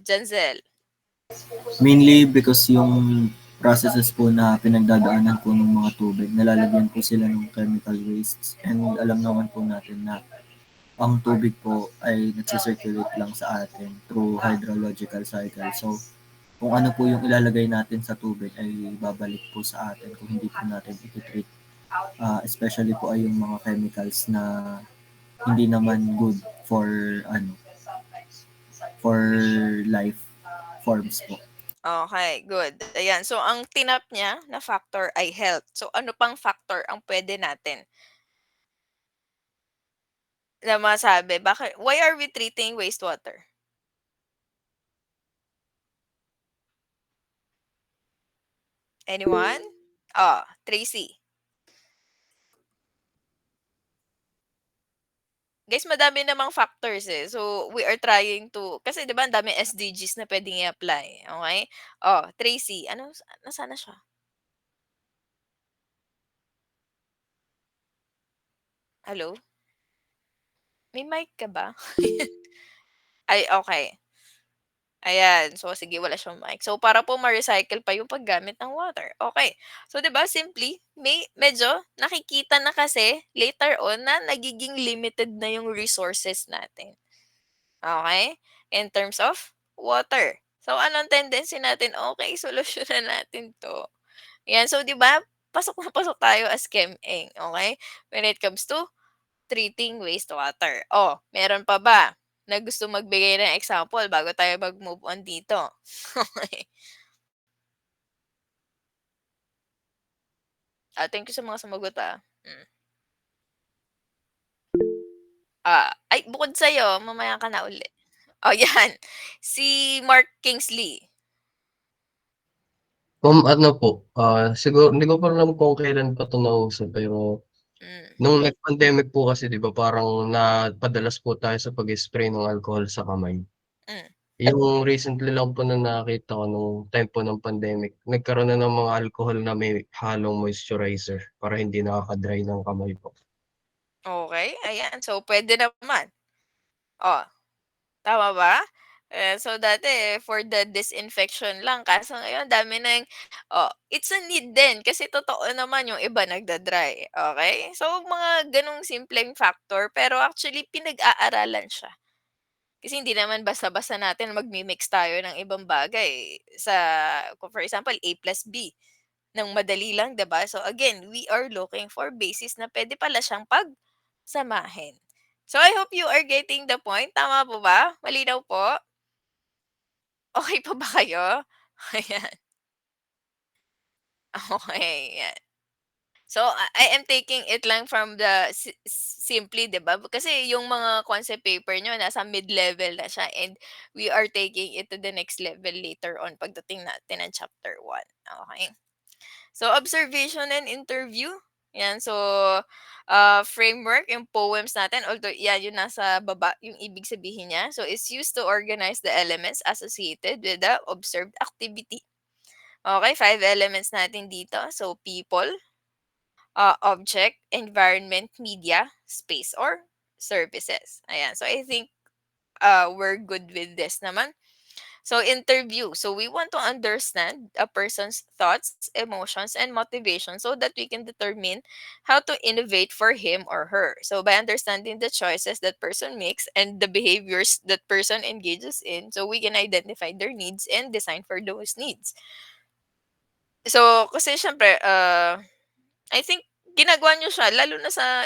Janzel. Mainly because yung processes po na pinagdadaanan po ng mga tubig, nalalagyan po sila ng chemical wastes and alam naman po natin na ang tubig po ay nagsi-circulate lang sa atin through hydrological cycle. So, kung ano po yung ilalagay natin sa tubig ay babalik po sa atin kung hindi po natin iti-treat. Especially po ay yung mga chemicals na hindi naman good for ano for life forms po. Okay, good. Ayan, so ang tinap niya na factor ay health. So ano pang factor ang puwede natin na masabi why are we treating wastewater? Anyone? Tracy. Guys, madami namang factors, So, we are trying to kasi 'di ba ang daming SDGs na puwedeng i-apply, okey? Tracy, nasaan na siya? Hello? May mic ka ba? Ay, okey. Ayan, so sige wala siyang mic. So para po ma-recycle pa yung paggamit ng water, okay. So 'di ba simply may medyo nakikita na kasi later on na nagiging limited na yung resources natin, okay, in terms of water. So anong tendency natin, okay solusyonan natin 'to. 'Yan, so 'di ba pasok na pasok tayo as Chem-Eng, okay, when it comes to treating wastewater. Oh, meron pa ba na gusto magbigay ng example bago tayo mag-move on dito? Okey. Thank you sa mga sumagot, Hmm. Ay bukod sa'yo mamaya ka na uli. Oh, 'yan, si Mark Kingsley. Ano po, siguro hindi ko pa alam kung kailan pa 'to nauso pero Hmm, nung nag-pandemic po kasi 'di ba parang napadalas po tayo sa pag-spray ng alcohol sa kamay. hmm. Yung recently lang po na nakita ko nung time po ng pandemic, nagkaroon na ng mga alcohol na may halong moisturizer para hindi nakaka-dry ng kamay po. Okey, ayan. So puwede naman. Oh, tama ba? So dati for the disinfection lang kaso ngayon dami ng it's a need din kasi totoo naman yung iba nagda-dry, okey? So mga gano'ng simpleng factor pero actually pinag-aaralan siya. Kasi hindi naman basta-basta natin magmi-mix tayo ng ibang bagay sa kung for example A plus B ng madali lang 'di ba? So again, we are looking for basis na puwede pala siyang pagsamahin. So I hope you are getting the point, tama po ba? Malinaw po? Okey pa ba kayo? Ayan, okey, yan. So, I am taking it lang from the simply 'di ba? Kasi yung mga concept paper niyo nasa mid-level na siya and we are taking it to the next level later on pagdating natin ng chapter 1, okay. So, observation and interview, 'yan. So, framework, yung poems natin although 'yan yung nasa baba yung ibig sabihin niya. So, it's used to organize the elements associated with the observed activity. Okay, 5 elements natin dito. So, people, object, environment, media, space, or services. Ayan. So, I think we're good with this naman. So, interview. So, we want to understand a person's thoughts, emotions, and motivation so that we can determine how to innovate for him or her. So, by understanding the choices that person makes and the behaviors that person engages in, so we can identify their needs and design for those needs. So, kasi syempre, I think ginagawa niyo siya lalo na sa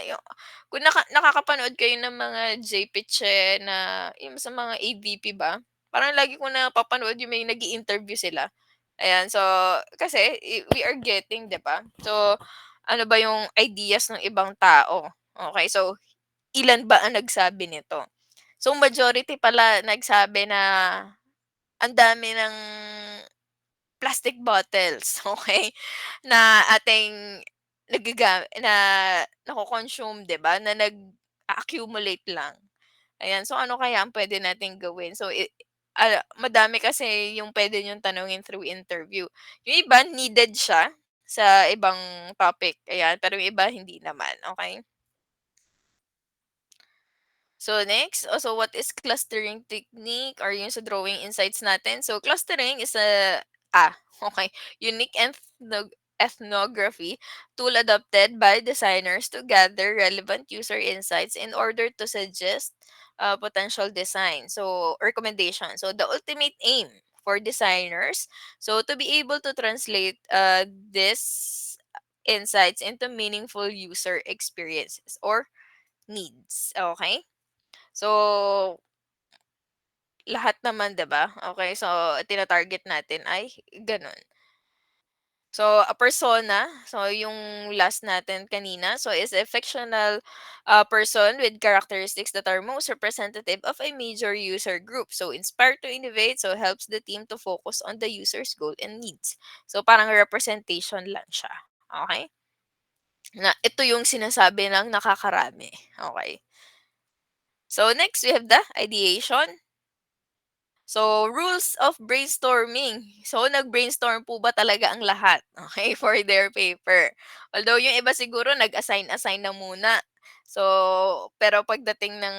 kung nakakapanood kayo ng mga JPche na yung sa mga AVP ba, parang lagi ko napapanood yung may nag-i-interview sila. Ayan, so kasi we are getting 'di ba? So, ano ba yung ideas ng ibang tao, okay. So, ilan ba ang nagsabi nito? So, majority pala nagsabi na ang dami ng plastic bottles, okay, na ating na nako-consume 'di ba, na nag-a-accumulate lang. Ayan, so ano kaya ang puwede nating gawin? So, madami kasi yung puwede niyong tanungin through interview. Yung iba needed siya sa ibang topic, ayan, pero yung iba hindi naman, okay. So next, also what is clustering technique or yung sa drawing insights natin? So clustering is okay, unique ethnography tool adopted by designers to gather relevant user insights in order to suggest potential design. So recommendation. So the ultimate aim for designers, so to be able to translate this insights into meaningful user experiences or needs. Okay? So, lahat naman 'di ba? Okay, so tina-target natin ay gano'n. So, a persona, so yung last natin kanina, so is a fictional person with characteristics that are most representative of a major user group. So, inspired to innovate, so helps the team to focus on the user's goal and needs. So, parang representation lang siya. Okay? Na ito yung sinasabi ng nakakarami. Okay. So, next we have the ideation. So, rules of brainstorming. So, nag-brainstorm po ba talaga ang lahat, okay, for their paper? Although yung iba siguro nag-assign na muna. So, pero pagdating ng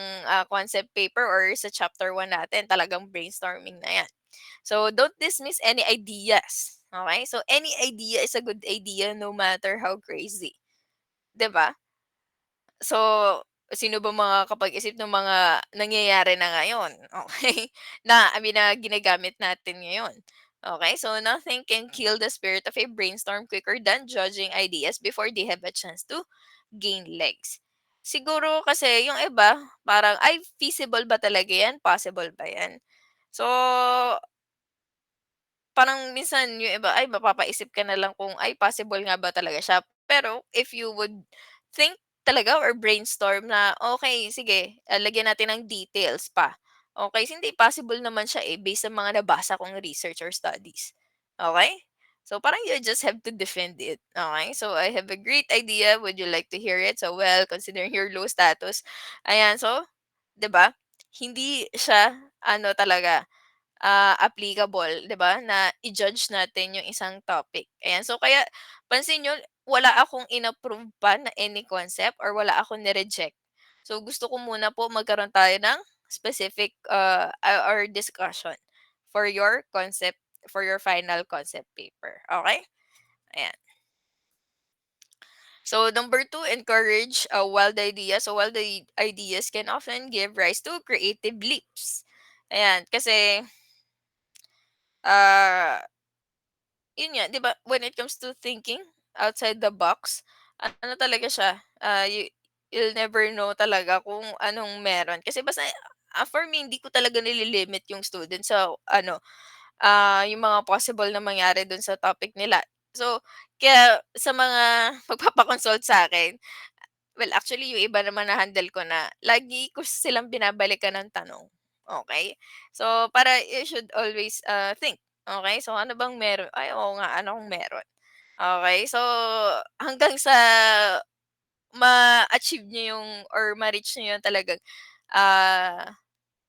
concept paper or sa chapter 1 natin, talagang brainstorming na 'yan. So don't dismiss any ideas. Okay? So any idea is a good idea no matter how crazy. 'Di ba? So, sino ba makakapag-isip ng mga nangyayari na ngayon, okay? Na ginagamit natin ngayon. Okay, so nothing can kill the spirit of a brainstorm quicker than judging ideas before they have a chance to gain legs. Siguro kasi yung iba, parang, ay, feasible ba talaga yan? Possible ba yan? So, parang minsan yung iba, ay, mapapaisip ka na lang kung, ay, possible nga ba talaga siya. Pero if you would think talaga or brainstorm na, okay, sige, lagyan natin ng details pa. Okay, hindi possible naman siya eh, based sa mga nabasa kong research or studies. Okay? So parang you just have to defend it. Okay? So I have a great idea. Would you like to hear it? So well, considering your low status. Ayan, so, 'di ba? Hindi siya ano talaga applicable, 'di ba, na i-judge natin yung isang topic. Ayan, so kaya pansin niyo wala akong inapprove pa na any concept or wala akong ni-reject. So gusto ko muna po magkaroon tayo ng specific, or discussion for your concept, for your final concept paper, okay? Ayan. So number two, encourage wild ideas. So wild ideas can often give rise to creative leaps. Ayan, kasi ah yun nga, 'di ba, when it comes to thinking outside the box, ano talaga siya, you'll never know talaga kung anong meron. Kasi basta, for me hindi ko talaga nililimit yung student sa ano, yung mga possible na mangyari dun sa topic nila. So, kaya sa mga magpapa-consult sa'kin, well, actually yung iba naman na-handle ko na lagi ko silang binabalikan ng tanong, okay. So, para you should always, think, okay. So, ano bang meron? Ay, oo nga, anong meron? Okay. So, hanggang sa ma-achieve niyo yung or ma-reach niyo yung talagang, ah,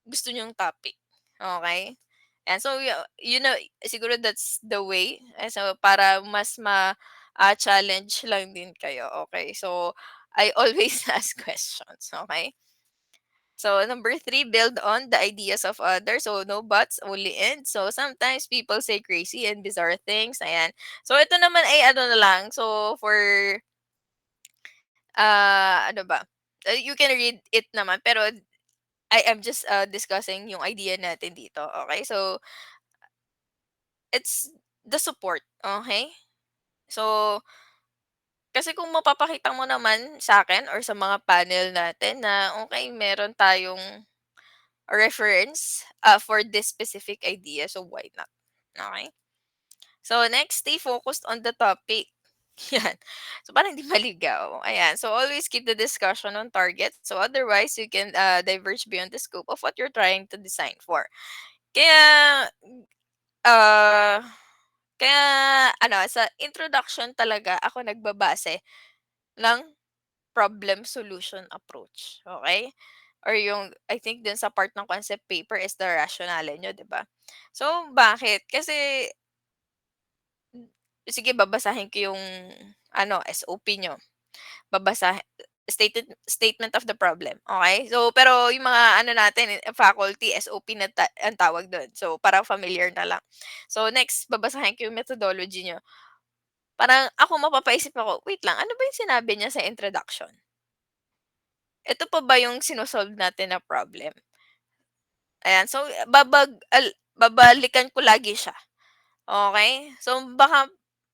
gusto niyong topic, okay. And so, you know, siguro that's the way, so para mas challenge lang din kayo, okay. So, I always ask questions, okay? So, number three, build on the ideas of others. So, no buts, only ends. So, sometimes people say crazy and bizarre things. Ayan. So, ito naman ay ano na lang. So, for, ano ba? You can read it naman. Pero, I am just discussing yung idea natin dito. Okay? So, it's the support. Okay? So, kasi kung mapapakita mo naman sa akin or sa mga panel natin na, okay, meron tayong reference, for this specific idea, so why not? Okay. So next, stay focused on the topic. Yan. So parang hindi maligaw. Ayan. So always keep the discussion on target. So otherwise, you can diverge beyond the scope of what you're trying to design for. Kaya, uh, kaya ano, sa introduction talaga ako nagbabase ng problem solution approach. Okay? Or yung I think dun sa part ng concept paper is the rationale niyo, 'di ba? So, bakit? Kasi sige, babasahin ko yung ano, SOP niyo. Babasahin statement of the problem, okay. So, pero yung mga ano natin, faculty, SOP na ang tawag dun. So, parang familiar na lang. So, next babasahin ko yung methodology niyo. Parang ako mapapaisip ako, "Wait lang, ano ba yung sinabi niya sa introduction? Ito pa ba yung natin na problem?" Ayan, so babalikan ko lagi siya, okay. So baka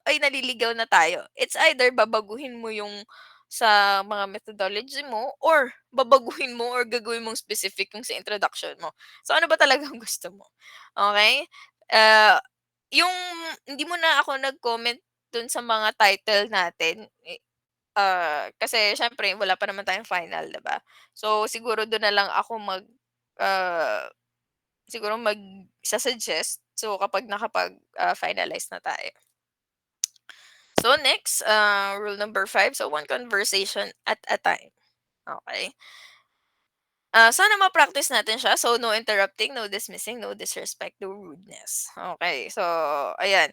ay naliligaw na tayo. It's either babaguhin mo yung sa mga methodology mo or babaguhin mo or gagawin mong specific yung sa introduction mo. So ano ba talagang gusto mo, okay. Ah, yung hindi mo na ako nag-comment dun sa mga title natin, kasi siyempre wala pa naman tayong final, 'di ba? So siguro dun na lang ako ah siguro suggest so kapag finalize na tayo. So next, rule number 5, so one conversation at a time, okay. Sana ma-practice natin siya, so no interrupting, no dismissing, no disrespect, no rudeness. Okay, so ayan,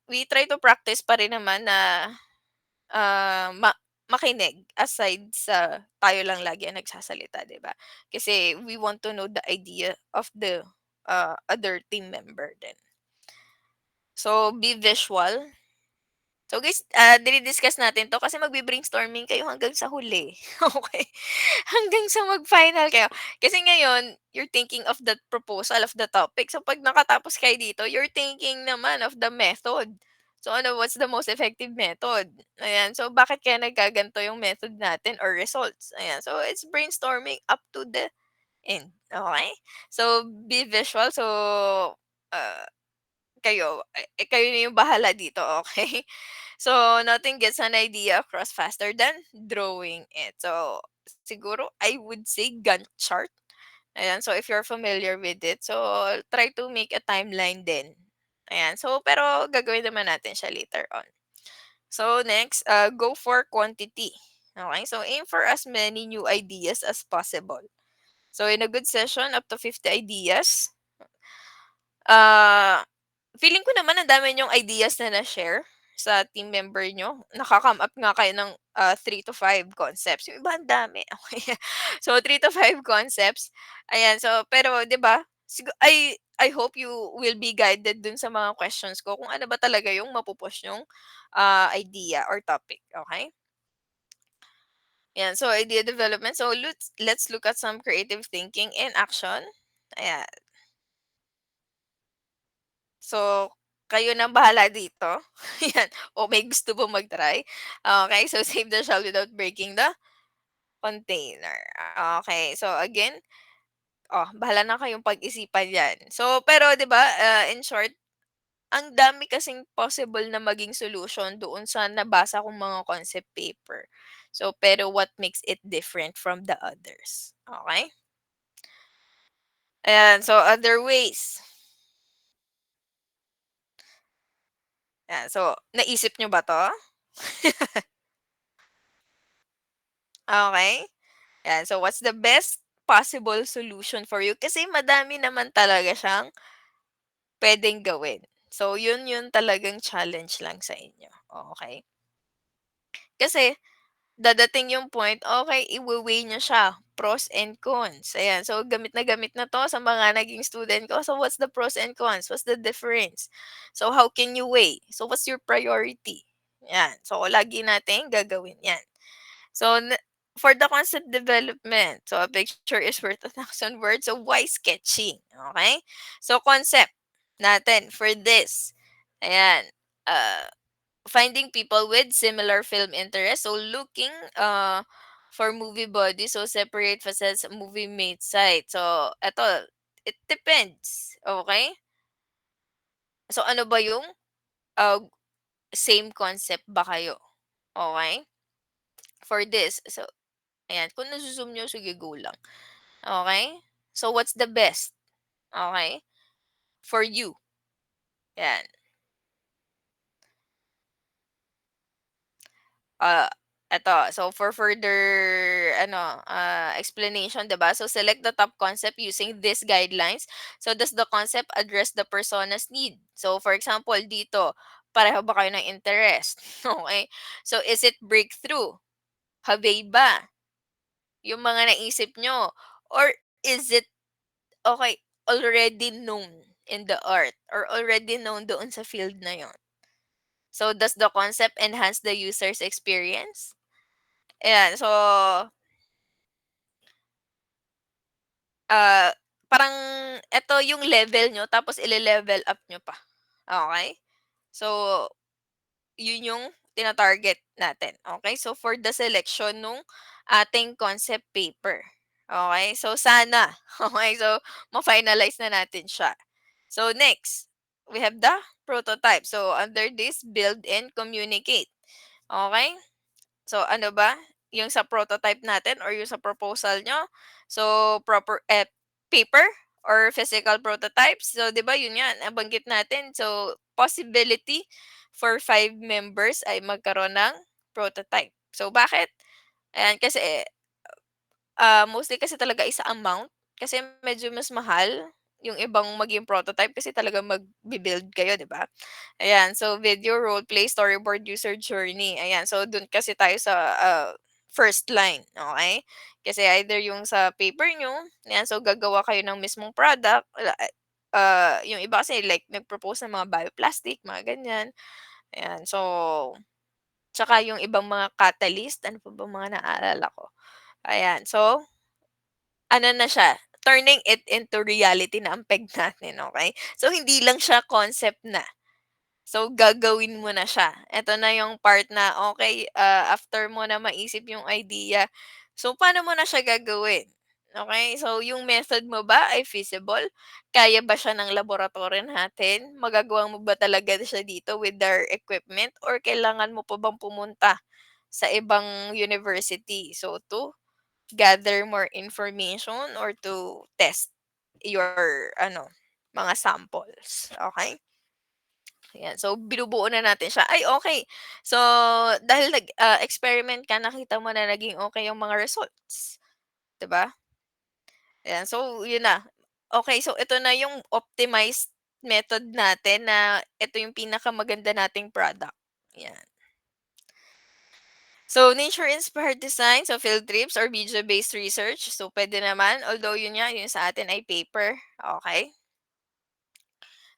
we try to practice pa rin naman na, makinig aside sa tayo lang lagi ang nagsasalita, 'di ba? Kasi we want to know the idea of the other team member din. So, be visual. So guys, dini-discuss natin 'to kasi magbe-brainstorming kayo hanggang sa huli, okey? Hanggang sa mag-final kayo. Kasi ngayon, you're thinking of the proposal of the topic. So 'pag nakatapos kayo dito, you're thinking naman of the method. So ano, what's the most effective method? Ayan, so bakit kaya nagkaganito yung method natin or results? Ayan, so it's brainstorming up to the end, okey? So be visual. So, ah kayo na yung bahala dito, okay? So, nothing gets an idea across faster than drawing it. So, siguro I would say Gantt chart. Ayan, so if you're familiar with it, so try to make a timeline din. Ayan, so pero gagawin naman natin siya later on. So next, go for quantity. Okay, so aim for as many new ideas as possible. So in a good session, up to 50 ideas. Ah, Feeling ko naman ang dami niyong ideas na na-share sa team member niyo. Naka-come up nga kayo ng, 3 to 5 concepts. Yung iba ang dami, okey. So 3 to 5 concepts, ayan. So pero 'di ba, I hope you will be guided dun sa mga questions ko kung ano ba talaga yung mapu-push niyong, idea or topic, okey? Yan, so idea development. So let's look at some creative thinking in action. Ayan. So, kayo ng bahala dito. Yan. O may gusto bang mag-try? Okay, so save the shell without breaking the container. Okay, so again, bahala na kayong pag-isipan yan. So, pero 'di ba, in short, ang dami kasing possible na maging solution doon sa nabasa kong mga concept paper. So, pero what makes it different from the others? Okay? Ayan, so other ways. Ayan, so naisip nyo ba 'to? Okay. Yan, so what's the best possible solution for you? Kasi madami naman talaga siyang puwedeng gawin. So yun yun talagang challenge lang sa inyo, okay. Kasi dadating yung point, okay, iwe-weigh niyo siya, pros and cons, ayan. So gamit na 'to sa mga naging student ko. So what's the pros and cons? What's the difference? So how can you weigh? So what's your priority? Yan, so lagi nating gagawin yan. So, for the concept development, so a picture is worth 1,000 words. So, why sketching? Okay? So, concept natin for this. Ayan. Uh, Finding people with similar film interests. So, looking for movie body. So, separate facets movie mate site. So, eto, it depends. Okay? So, ano ba yung uh, same concept ba kayo? Okay? For this. So, ayan, kung nazo-zoom niyo, sige go lang. Okay. So, what's the best? Okay. For you. Yan. Ah, eto. So, for further ano, explanation, 'di ba? So, select the top concept using these guidelines. So, does the concept address the persona's need? So, for example, dito, pareho ba kayo ng interest? Okay. So, is it breakthrough? Habay ba? Yung mga naisip nyo? Or is it okay, already known in the art or already known doon sa field na yon. So, does the concept enhance the user's experience? Ayan, so, ah, parang eto yung level nyo tapos ile-level up nyo pa. Okay. So, yun yung tina-target natin. Okay. So, for the selection nung ating concept paper. Okay. So, sana. Okay. So, ma-finalize na natin siya. So, next, we have the prototype. So, under this, build and communicate. Okay? So, ano ba? Yung sa prototype natin or yung sa proposal nyo. So, paper or physical prototypes. So, di ba yun yan, nabanggit natin. So, possibility for 5 members ay magkaroon ng prototype. So, bakit? Ayan, kasi mostly kasi talaga is sa amount. Kasi medyo mas mahal yung ibang maging prototype kasi talaga magbi-build kayo, 'di ba? Ayan, so video, role play, storyboard, user journey. Ayan, so dun kasi tayo sa first line, okay. Kasi either yung sa paper niyo, ayan, so gagawa kayo ng mismong product, yung iba kasi like nag-propose ng mga bioplastic, mga ganyan. Ayan, so tsaka yung ibang mga catalyst, ano pa bang mga naalala ko? Ayan, so ano na siya, turning it into reality na ang peg natin, okey? So hindi lang siya concept na. So, gagawin mo na siya. Eto na yung part na, okay, after mo na maisip yung idea, so paano mo na siya gagawin? Okay, so yung method mo ba ay feasible? Kaya ba siya ng laboratory natin? Magagawa mo ba talaga siya dito with our equipment or kailangan mo pa bang pumunta sa ibang university? So, to gather more information or to test your ano, mga samples, okay? Ayan, so binubuo na natin siya. Ay, okay. So, dahil experiment ka, nakita mo na naging okay yung mga results, 'di ba? Ayan, so yun na. Okay, so ito na yung optimized method natin na ito yung pinakamaganda nating product, yan. So, nature-inspired design, so field trips or video-based research, so puwede naman. Although yun nga, yung sa atin ay paper, okay.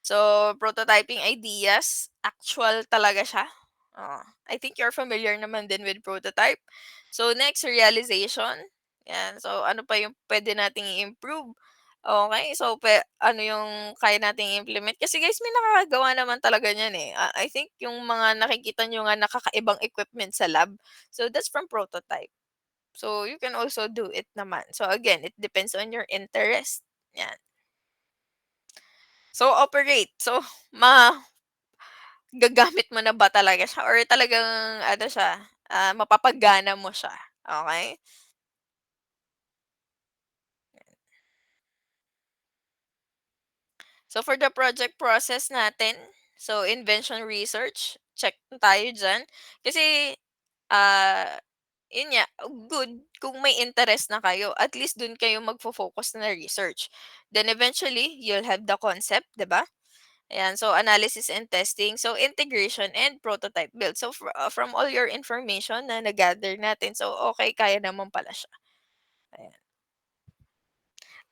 So, prototyping ideas, actual talaga siya. Oo. I think you're familiar naman din with prototype. So, next, realization. Yan. So, ano pa yung pwede nating i-improve? Okay. So, ano yung kaya nating i-implement? Kasi guys, may nakakagawa naman talaga niyan eh. I think yung mga nakikita nyo nga nakakaibang equipment sa lab. So, that's from prototype. So, you can also do it naman. So, again, it depends on your interest. Yan. So, operate. So, gagamit mo na ba talaga siya or talagang ano siya, mapapagana mo siya, okey? So, for the project process natin, so invention research, check tayo diyan. Kasi, ah, yun nga, good kung may interest na kayo, at least dun kayo magfo-focus na research. Then eventually, you'll have the concept, 'di ba? Ayan, so analysis and testing, so integration and prototype build. So from all your information na na-gather natin, so okay, kaya naman pala siya. Ayan.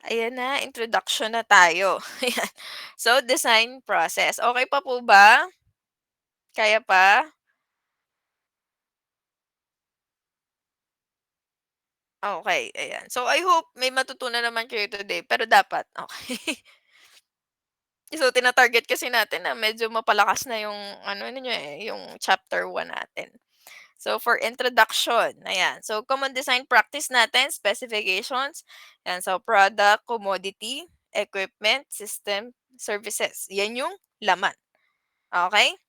Ayan na, introduction na tayo. Ayan. So design process. Okay pa po ba? Kaya pa? Okay, ayan. So I hope may matutunan naman kayo today, pero dapat, okay. So tina-target kasi natin na medyo mapalakas na yung ano niyo, eh, yung chapter 1 natin. So, for introduction, ayan. So, common design practice natin, specifications, ayan. So, product, commodity, equipment, system, services. Yan yung laman. Okay?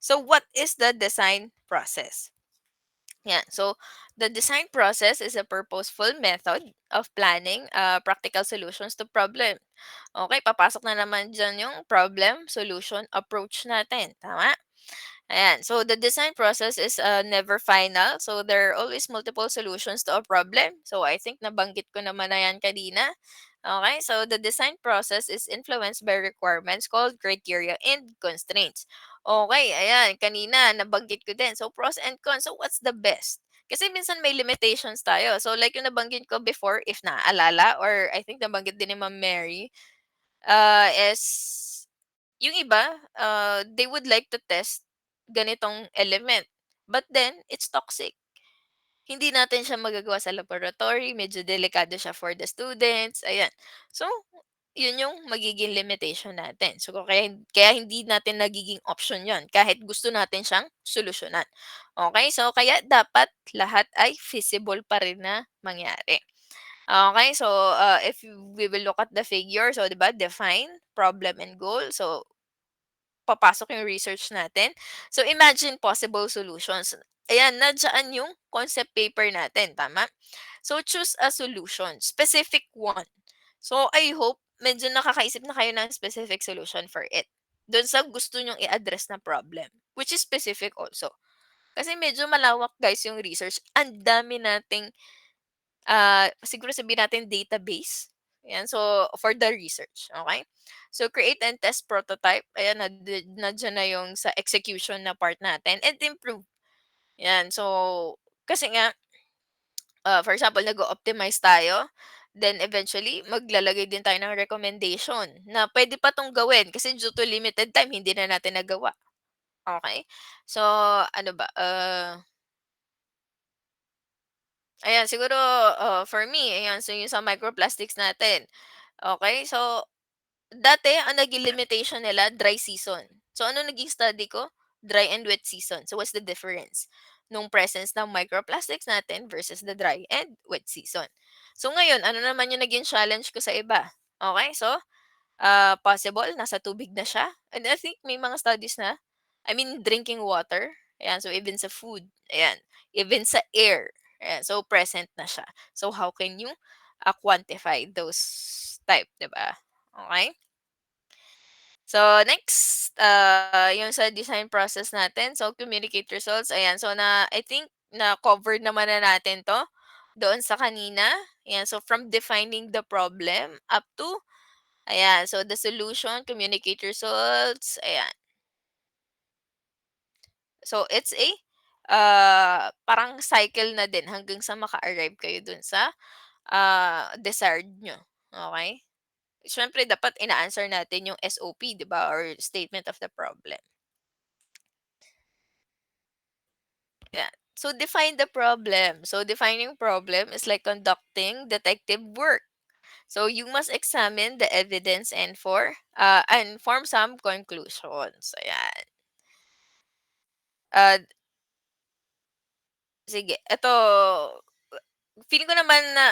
So, what is the design process? Yan. So, the design process is a purposeful method of planning practical solutions to problem. Okay, papasok na naman dyan yung problem, solution, approach natin. Tama? Ayan. So the design process is never final. So there are always multiple solutions to a problem. So I think nabanggit ko naman na yan kanina. Okay, so the design process is influenced by requirements called criteria and constraints. Okay, ayan, kanina nabanggit ko din. So pros and cons. So what's the best? Kasi minsan may limitations tayo. So like yung nabanggit ko before, if naaalala, or I think nabanggit din ni Ma'am Mary, is yung iba, they would like to test ganitong element. But then, it's toxic. Hindi natin siya magagawa sa laboratory, medyo delikado siya for the students, ayan. So, yun yung magiging limitation natin. So, kaya hindi natin nagiging option yon kahit gusto natin siyang solusyonan. Okay? So, kaya dapat lahat ay feasible pa rin na mangyari. Okay? So, if we will look at the figure, so, di ba, define, problem, and goal. So, papasok yung research natin. So, imagine possible solutions. Ayan, nandiyan yung concept paper natin, tama? So, choose a solution, specific one. So, I hope medyo nakakaisip na kayo ng specific solution for it. Doon sa gusto nyong i-address na problem, which is specific also. Kasi medyo malawak guys yung research. Ang dami nating siguro sabihin natin database. Ayan, so for the research, okay? So create and test prototype. Ayan, nandiyan na yung sa execution na part natin and improve. Ayan, so kasi nga for example, nag-optimize tayo. Then eventually maglalagay din tayo ng recommendation na puwede pa 'tong gawin kasi due to limited time hindi na natin nagawa, okey? So ano ba, ayan siguro, for me ayan, so yung sa microplastics natin, okey? So dati ang naging limitation nila dry season. So ano naging study ko? Dry and wet season. So what's the difference nung presence ng microplastics natin versus the dry and wet season? So ngayon, ano naman yung naging challenge ko sa iba? Okay, so possible nasa tubig na siya. And I think may mga studies na, I mean drinking water, ayan, so even sa food, ayan, even sa air, ayan, so present na siya. So how can you quantify those type, 'di ba? Okay? So next, yung sa design process natin, so communicate results, ayan. So I think na-covered naman na natin 'to doon sa kanina. Ayan, so from defining the problem up to, ayan, so the solution, communicate results, ayan. So it's a, parang cycle na din hanggang sa maka-arrive kayo dun sa, desired nyo, okay? Siyempre dapat ina-answer natin yung SOP, 'di ba, or statement of the problem. Yeah. So define the problem. So defining problem is like conducting detective work. So you must examine the evidence and form some conclusions. Ayan. Uh, sige, ito feeling ko naman na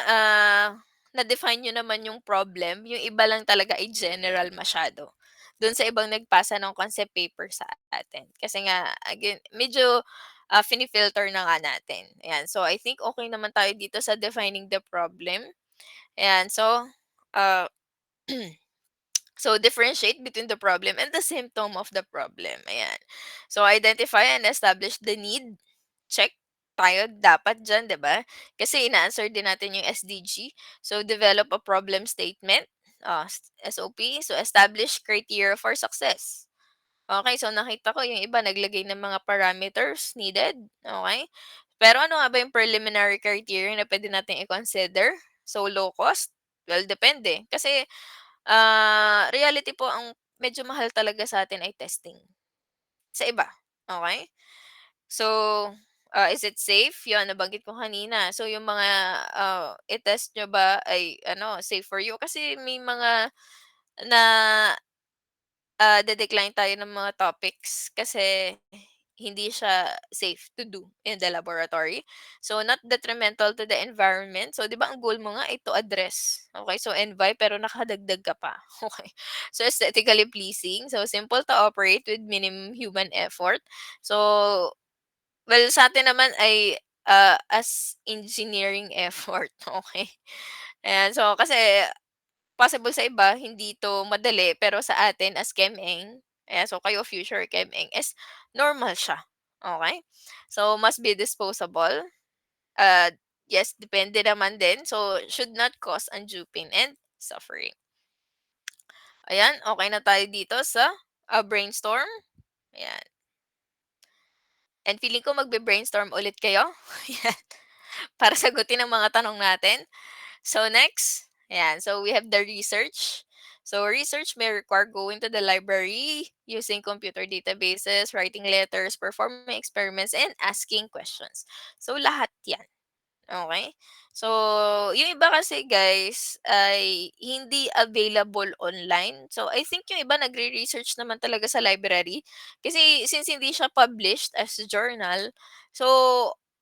na-define niyo naman yung problem. Yung iba lang talaga ay general masyado. Doon sa ibang nagpasa ng concept paper sa atin. Kasi nga, again, medyo fini-filter na nga natin. Ayan. So, I think okay naman tayo dito sa defining the problem. Ayan. So, uh, so differentiate between the problem and the symptom of the problem. Ayan. So, identify and establish the need. Check tayo dapat diyan, 'di ba? Kasi ina-answer din natin yung SDG. So, develop a problem statement, SOP. So, establish criteria for success. Okay, so nakita ko yung iba naglagay ng mga parameters needed, okay. Pero ano nga ba yung preliminary criteria na puwede nating i-consider? So, low cost? Well, depende. Kasi, reality po ang medyo mahal talaga sa atin ay testing, sa iba, okay. So, is it safe? 'Yun nabanggit ko kanina. So, yung mga, i-test niyo ba ay ano, safe for you? Kasi may mga na, de-decline tayo ng mga topics kasi hindi siya safe to do in the laboratory. So, not detrimental to the environment. So, 'di ba ang goal mo nga ay to address, okay. So, envy pero nakadagdag ka pa, okay. So, aesthetically pleasing. So, simple to operate with minimum human effort. So, well, sa'tin naman ay, as engineering effort, okay. Ayan, so kasi possible sa iba hindi 'to madali, pero sa atin as Chem-Eng, ayan, so kayo future Chem-Eng is normal siya, okay. So must be disposable, uh, yes, depende naman din, so should not cause undue pain and suffering. Ayan, okay na tayo dito sa, brainstorm, ayan. And feeling ko magbe-brainstorm ulit kayo, yan, para sagutin ang mga tanong natin. So next, ayan, so we have the research. So research may require going to the library, using computer databases, writing letters, performing experiments, and asking questions. So lahat yan. Okay. So, yung iba kasi guys ay hindi available online. So, I think yung iba nagre-research naman talaga sa library. Kasi since hindi siya published as a journal, so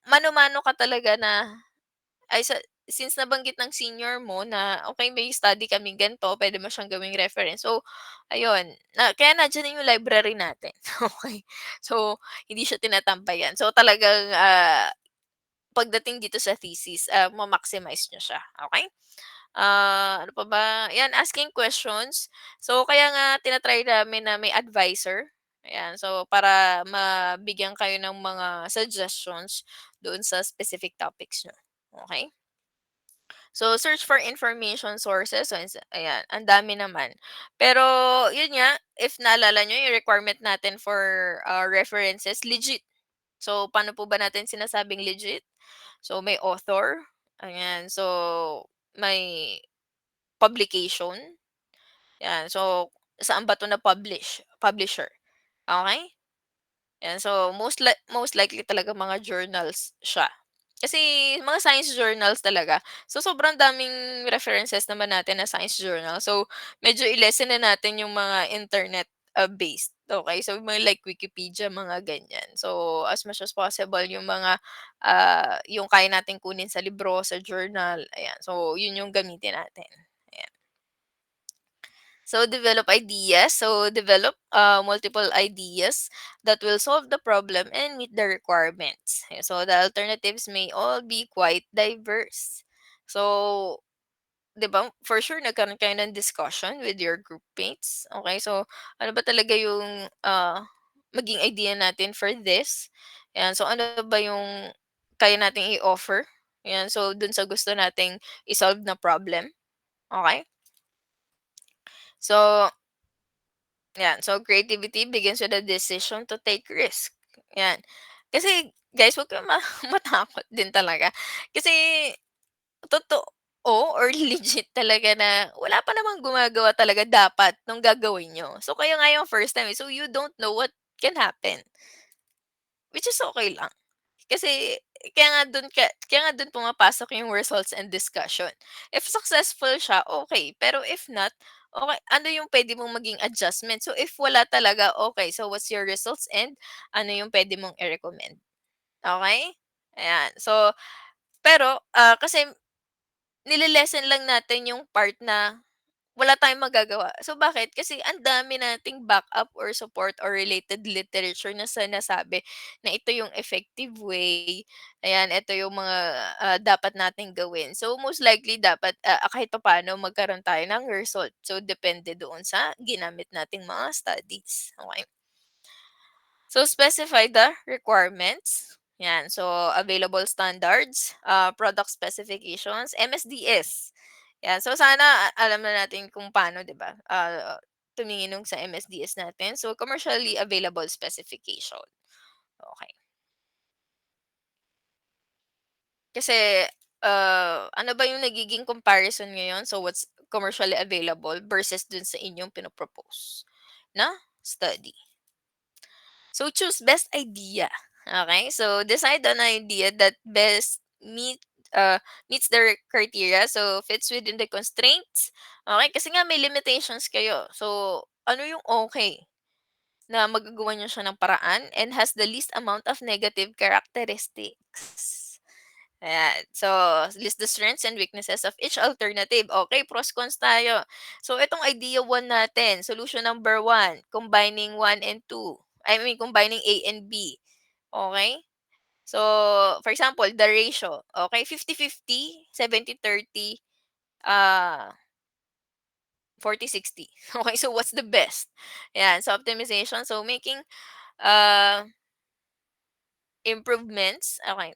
mano-mano ka talaga na ay since nabanggit ng senior mo na, okay, may study kami ganito, puwede mo siyang gawing reference. So, ayun, kaya nandiyan yung library natin, okay. So, hindi siya tinatampayan. So, talagang, pagdating dito sa thesis, ma-maximize niyo siya, okay. Ano pa ba? Yan, asking questions. So, kaya nga tina-try namin na may advisor, ayan. So, para mabigyan kayo ng mga suggestions doon sa specific topics niyo, okay. So, search for information sources. So, ayan, ang dami naman. Pero, yun nga, if naalala nyo, yung requirement natin for references, legit. So, paano po ba natin sinasabing legit? So, may author. Ayan. So, may publication. Yan. So, saan ba 'to na-publish? Publisher. Okay. Yan. So, most likely talaga mga journals siya. Kasi mga science journals talaga. So, sobrang daming references naman natin na science journal. So, medyo i-lessen na natin yung mga internet, based. Okay. So, mga like Wikipedia, mga ganyan. So, as much as possible yung mga, yung kaya nating kunin sa libro, sa journal, ayan. So, yun yung gamitin natin. Ayan. So develop multiple ideas that will solve the problem and meet the requirements. Yeah, so the alternatives may all be quite diverse. So, 'di ba, for sure nagkaroon kayo ng discussion with your group mates. Okay, so ano ba talaga yung maging idea natin for this? Yan, so ano ba yung kaya nating i-offer? Yan, so dun sa gusto nating i-solve na problem. Okay? So, yan. So, creativity begins with a decision to take risk. Yan. Kasi, guys, huwag kayong matakot din talaga. Kasi, totoo or legit talaga na wala pa namang gumagawa talaga dapat nung gagawin nyo. So, kayo nga yung first time. So, you don't know what can happen. Which is okay lang. Kasi kaya nga dun pumapasok yung results and discussion. If successful siya, okay. Pero if not, okay, ano yung pwede mong maging adjustment? So if wala talaga, okay. So what's your results and ano yung pwede mong i-recommend? Okay? Ayan. So, pero kasi nile-lessen lang natin yung part na wala tayong magagawa. So bakit? Kasi ang dami nating backup or support or related literature na sinasabi na ito yung effective way. Ayan, ito yung mga dapat nating gawin. So most likely dapat kahit papaano magkaroon tayo ng result. So depende doon sa ginamit nating mga studies. Okay. So specify the requirements. Yan. So available standards, product specifications, MSDS. Yan. So sana alam na natin kung paano, 'di ba? Tumingin nung sa MSDS natin. So commercially available specification. Okay. Kasi ano ba yung nagiging comparison ngayon? So what's commercially available versus dun sa inyong pinopropose na study. So choose best idea. Okay? So decide on an idea that best meets the criteria, so fits within the constraints. Okay? Kasi nga may limitations kayo. So ano yung okay na magagawa niyo siya ng paraan and has the least amount of negative characteristics. Ayan. So, list the strengths and weaknesses of each alternative. Okay, pros cons tayo. So, itong idea 1 natin, solution number 1, combining 1 and 2. I mean, combining A and B. Okay? So, for example, the ratio. Okay, 50-50, 70-30, 40-60. Okay, so what's the best? Ayan, so optimization. So, making uh, improvements, okay,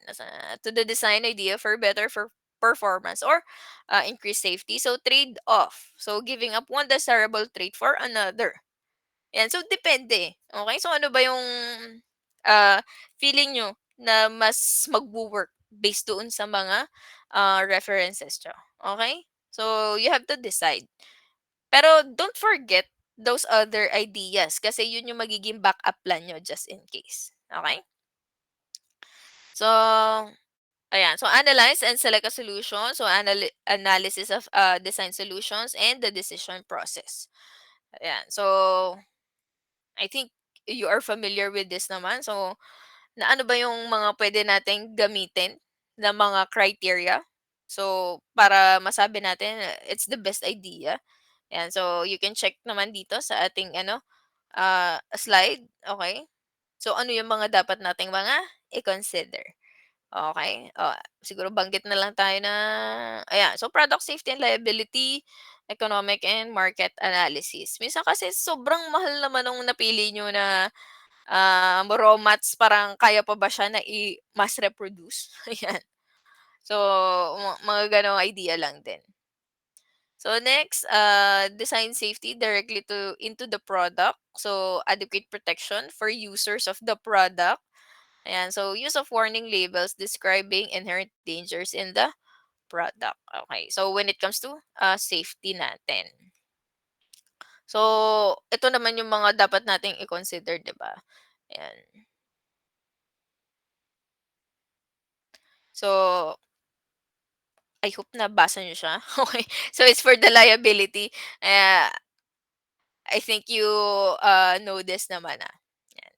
to the design idea for better for performance or increased safety. So trade off. So giving up one desirable trait for another. Yan. So depende. Okay? So ano ba yung uh, feeling nyo na mas magwo-work based doon sa mga references nyo. Okay? So you have to decide. Pero don't forget those other ideas kasi yun yung magiging backup plan nyo just in case. Okay? So, ayan. So, analyze and select a solution. So, analysis of design solutions and the decision process. Ayan. So, I think you are familiar with this naman. So, na ano ba yung mga pwede nating gamitin na mga criteria? So, para masabi natin it's the best idea. Ayan. So, you can check naman dito sa ating slide. Okay? So, ano yung mga dapat nating mga i-consider? Okay, siguro banggit na lang tayo na ayan, so product safety and liability, economic and market analysis. Minsan kasi sobrang mahal naman nung napili niyo na, raw mats, parang kaya pa ba siya na i-mass reproduce, ayan. So, mga gano'ng idea lang din. So next, design safety directly into the product. So adequate protection for users of the product. Ayan, so use of warning labels describing inherent dangers in the product. Okay. So when it comes to safety natin. So ito naman yung mga dapat nating i-consider, 'di ba? Ayan. So I hope nabasa niyo siya. Okay. So it's for the liability. Uh, I think you know this naman. Yan.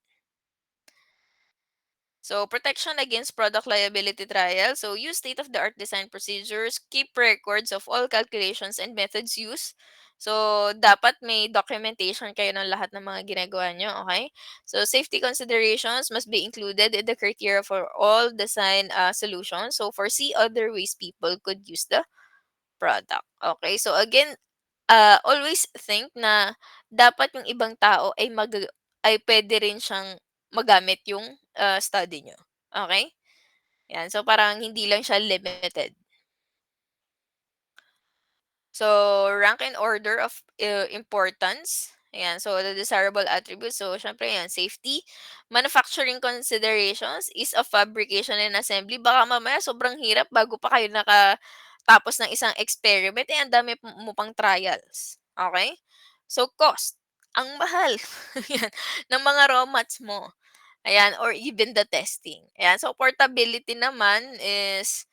So, protection against product liability trial. So, use state-of-the-art design procedures. Keep records of all calculations and methods used. So, dapat may documentation kayo ng lahat ng mga ginagawa nyo, okay? So, safety considerations must be included in the criteria for all design solutions. So, foresee other ways people could use the product. Okay? So, again, always think na dapat yung ibang tao ay puwede rin siyang magamit yung study niyo, okey? 'Yan, so parang hindi lang siya limited. So, rank and order of importance, ayan. So, the desirable attributes, so siyempre 'yan, safety, manufacturing considerations, ease of fabrication and assembly. Baka mamaya sobrang hirap bago pa kayo nakatapos ng isang experiment, eh, ang dami mo pang trials, okay. So, cost, ang mahal, 'yan, ng mga raw mats mo, ayan, or even the testing, ayan. So, portability naman is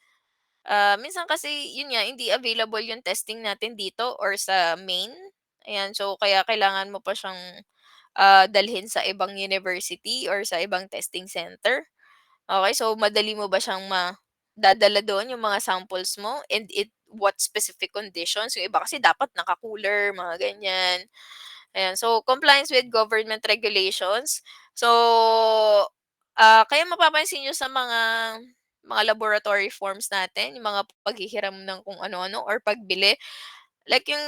minsan kasi yun nga hindi available yung testing natin dito or sa main, ayan. So kaya kailangan mo pa siyang, dalhin sa ibang university or sa ibang testing center. Okay, so madali mo ba siyang madadala doon yung mga samples mo and what specific conditions, yung iba kasi dapat naka-cooler, mga ganyan. Ayan, so compliance with government regulations. So, kaya mapapansin niyo sa mga laboratory forms natin, yung mga paghihiram ng kung ano-ano or pagbili, like yun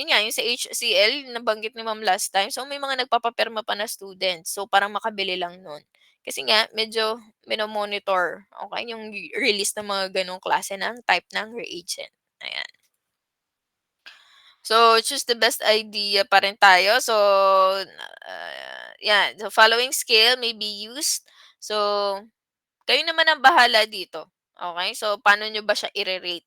nga, yung sa HCL nabanggit ni ma'am last time, so may mga nagpapapirma pa na students, so parang makabili lang nun. Kasi nga medyo mino-monitor, okey, yung release ng mga gano'ng klase ng type ng reagent, ayan. So, choose the best idea pa rin tayo. So, yeah, the following scale may be used. So, kayo naman ang bahala dito. Okay? So, paano nyo ba siya i-rate?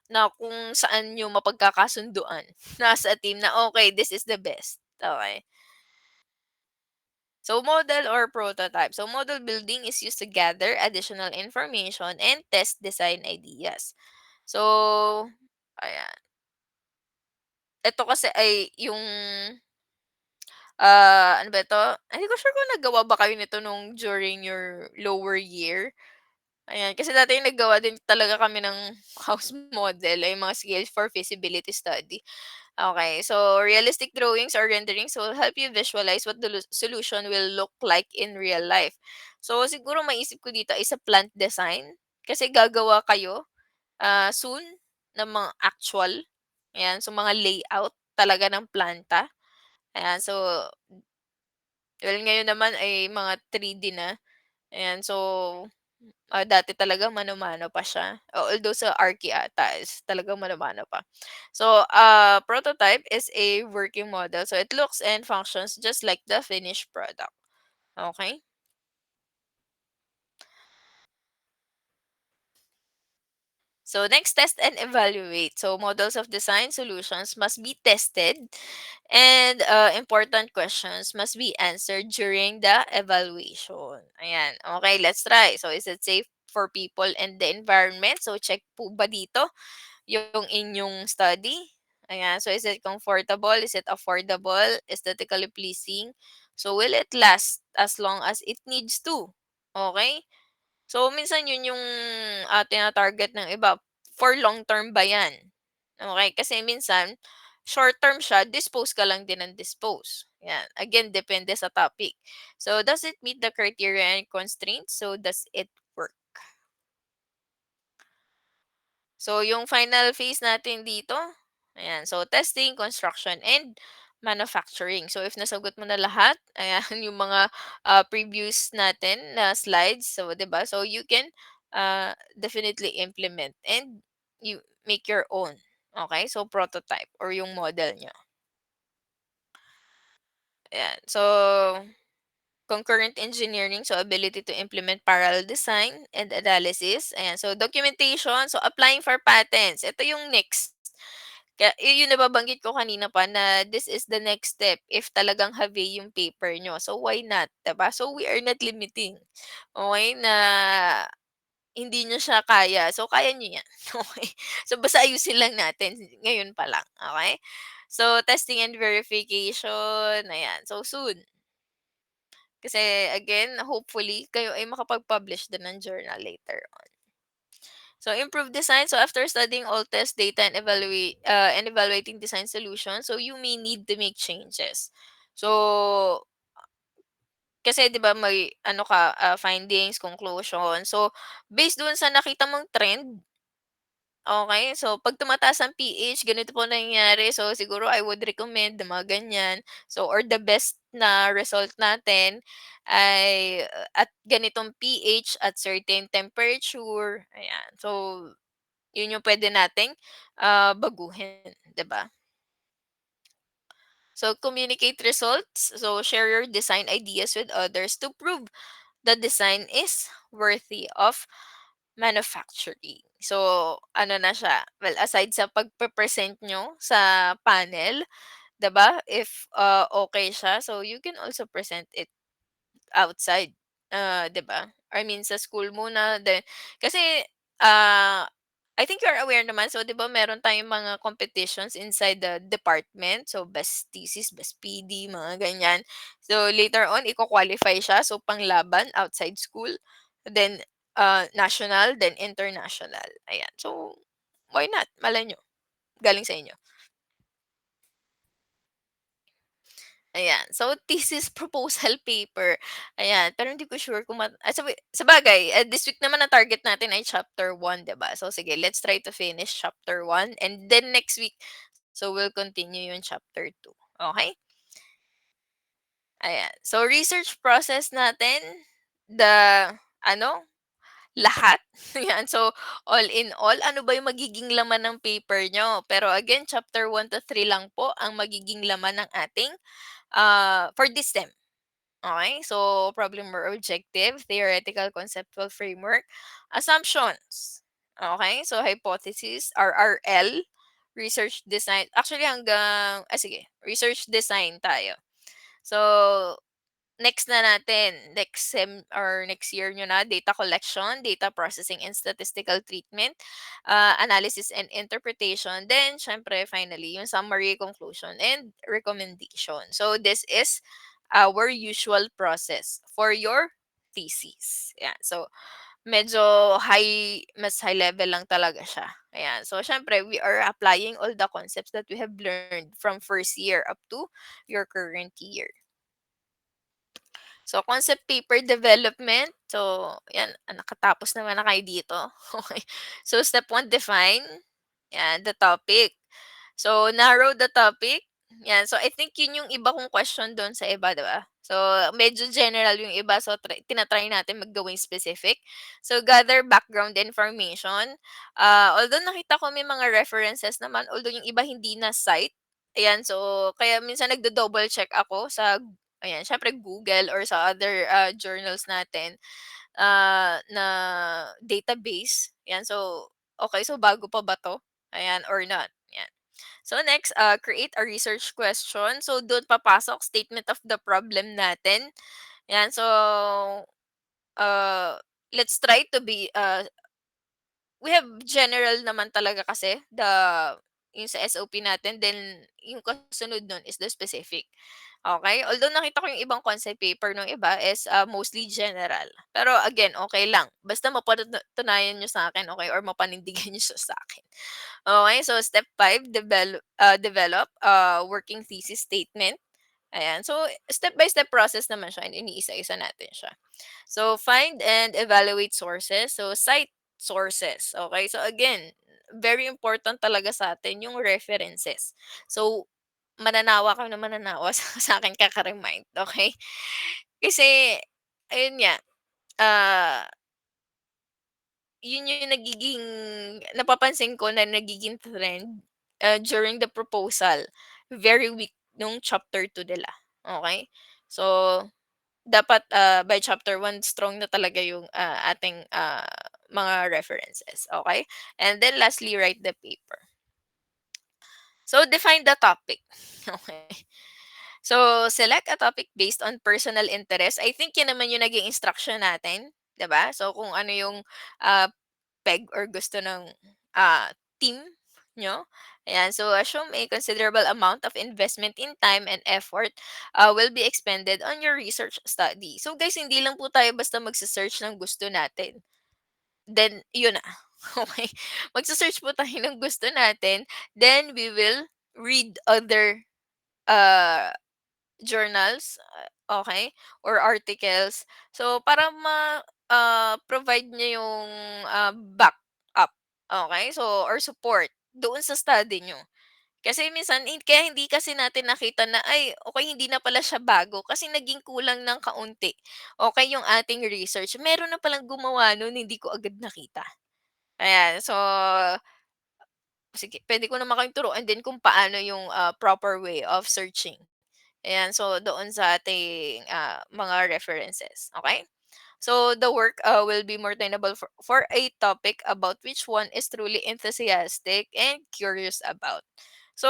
Na kung saan nyo mapagkakasunduan. Nasa team na, okay, this is the best. Okay. So, model or prototype. So, model building is used to gather additional information and test design ideas. So, ayan. Ito kasi ay yung ano ba 'to? Hindi ko sure kung naggawa ba kayo nito nung during your lower year. Ayan, kasi dati naggawa din talaga kami ng house model, ay mga scales for feasibility study. Okay, so realistic drawings or renderings will help you visualize what the solution will look like in real life. So siguro maisip ko dito is a plant design, kasi gagawa kayo soon ng mga actual, ayan, so mga layout talaga ng planta. Ayan, so well, ngayon naman ay mga 3D na. Ayan, so, dati talaga mano-mano pa siya. Although sa Archi ata is talagang mano-mano pa. So, prototype is a working model. So, it looks and functions just like the finished product. Okay? So next, test and evaluate. So models of design solutions must be tested and important questions must be answered during the evaluation. Ayan. Okay, let's try. So is it safe for people and the environment? So check po ba dito yung inyong study? Ayan. So is it comfortable? Is it affordable? Aesthetically pleasing? So will it last as long as it needs to? Okay? So, minsan yun yung, tina-target ng iba, for long term ba yan? Okey, kasi minsan short term siya, dispose ka lang din ng dispose, yan. Again, depende sa topic. So, does it meet the criteria and constraints? So, does it work? So, yung final phase natin dito, ayan, so testing, construction, and manufacturing. So, if nasagot mo na lahat, ayan, yung mga previous natin na slides, so, 'di ba? So, you can definitely implement and you make your own. Okay? So, prototype or yung model niya. Ayan. So, concurrent engineering, so ability to implement parallel design and analysis. Ayan, so documentation, so applying for patents. Ito yung next. Kaya yung nababanggit ko kanina pa na this is the next step if talagang have yung paper nyo. So why not, 'di ba? So we are not limiting. Okay, na hindi niyo siya kaya. So kaya niyo 'yan. Okay. So basta ayusin lang natin ngayon pa lang, okay? So testing and verification, ayan. So soon. Kasi again, hopefully kayo ay makapag-publish din ng journal later on. So improve design. So after studying all test data and evaluating design solutions, so you may need to make changes. So kasi 'di ba may ano ka findings, conclusion. So based dun sa nakita mong trend, okay, so 'pag tumataas ang pH, ganito po nangyayari. So siguro I would recommend na mga ganyan. So or the best na result natin ay at ganitong pH at certain temperature, ayan. So yun yung puwede nating, baguhin, 'di ba? So communicate results. So share your design ideas with others to prove the design is worthy of manufacturing. So ano na siya, well aside sa pagpe-present nyo sa panel, 'di ba, if, okey siya, so you can also present it outside, 'di ba? I mean sa school muna then kasi, ah, I think you're aware naman, so 'di ba meron tayong mga competitions inside the department, so best thesis, best PD, mga ganyan. So later on iko-qualify siya, so panglaban outside school, then, national, then international, ayan. So why not, malay niyo, galing sa inyo. Ayan. So, thesis proposal paper. Ayan. Pero hindi ko sure kung sabagay, this week naman ang target natin ay chapter 1, 'di ba? So, sige, let's try to finish chapter 1 and then next week, so we'll continue yung chapter 2. Okay? Ayan. So, research process natin, the, ano, lahat. Ayan. So, all in all, ano ba yung magiging laman ng paper nyo? Pero again, chapter 1 to 3 lang po ang magiging laman ng ating for this sem. Okay, so problem or objective, theoretical conceptual framework, assumptions. Okay, so hypothesis, RRL, research design. Actually sige, research design tayo. So next na natin, next sem or next year nyo na, data collection, data processing and statistical treatment, analysis and interpretation. Then, syempre, finally, yung summary, conclusion, and recommendation. So, this is our usual process for your thesis. Yeah. So, medyo mas high level lang talaga siya. Ayan. So, syempre, we are applying all the concepts that we have learned from first year up to your current year. So, concept paper development. So, yan, nakatapos naman na kayo dito. Okay. So, step 1, define. Yan, the topic. So, narrow the topic. Yan. So, I think yun yung iba kong question doon sa iba, di ba? So, medyo general yung iba. So, tinatry natin maggawing specific. So, gather background information. Although nakita ko may mga references naman, although yung iba hindi na cite. Ayan, so, kaya minsan nagdo-double check ako sa ayan, syempre Google or sa other, journals natin, na database, 'yan. So, okay, so bago pa ba 'to? Ayan, or not, 'yan. So next, create a research question. So do'n papasok statement of the problem natin, 'yan. So, uh, let's try to be, we have general naman talaga kasi yung sa SOP natin, then yung kasunod nun is the specific. Okay? Although nakita ko yung ibang concept paper nung iba is, mostly general. Pero again, okay lang. Basta mapatunayan niyo sa akin, okay, or mapanindigan niyo siya sa akin. Okay, so step 5, develop working thesis statement. Ayan. So, step by step process naman siya and iniisa-isa natin siya. So, find and evaluate sources. So, cite sources. Okay? So, again, very important talaga sa atin yung references. So, mananawa ka na mananawa sa akin kaka-remind. Okay? Kasi, ayun nga, ah, yun yung nagiging, napapansin ko na nagiging trend during the proposal. Very weak nung chapter 2 nila. Okay? So, dapat by chapter 1 strong na talaga yung ating mga references. Okay? And then lastly, write the paper. So define the topic. Okay. So select a topic based on personal interest. I think yun naman yung naging instruction natin, 'di ba? So kung ano yung uh, peg or gusto ng team nyo. Ayan. So assume a considerable amount of investment in time and effort will be expended on your research study. So guys, hindi lang po tayo basta magsa-search ng gusto natin. Then, yun na. Okay? Magsa-search po tayo ng gusto natin. Then, we will read other uh, journals, okay? Or articles. So, para provide niya yung back up. Okay? So, or support doon sa study nyo. Kasi minsan, kaya hindi kasi natin nakita na, ay, okay, hindi na pala siya bago kasi naging kulang ng kaunti. Okay, yung ating research. Meron na palang gumawa nun, hindi ko agad nakita. Ayan. So, sige, pwede ko naman kayong turuan din kung paano yung proper way of searching. Ayan. So, doon sa ating mga references. Okay? So, the work will be more tenable for a topic about which one is truly enthusiastic and curious about. So,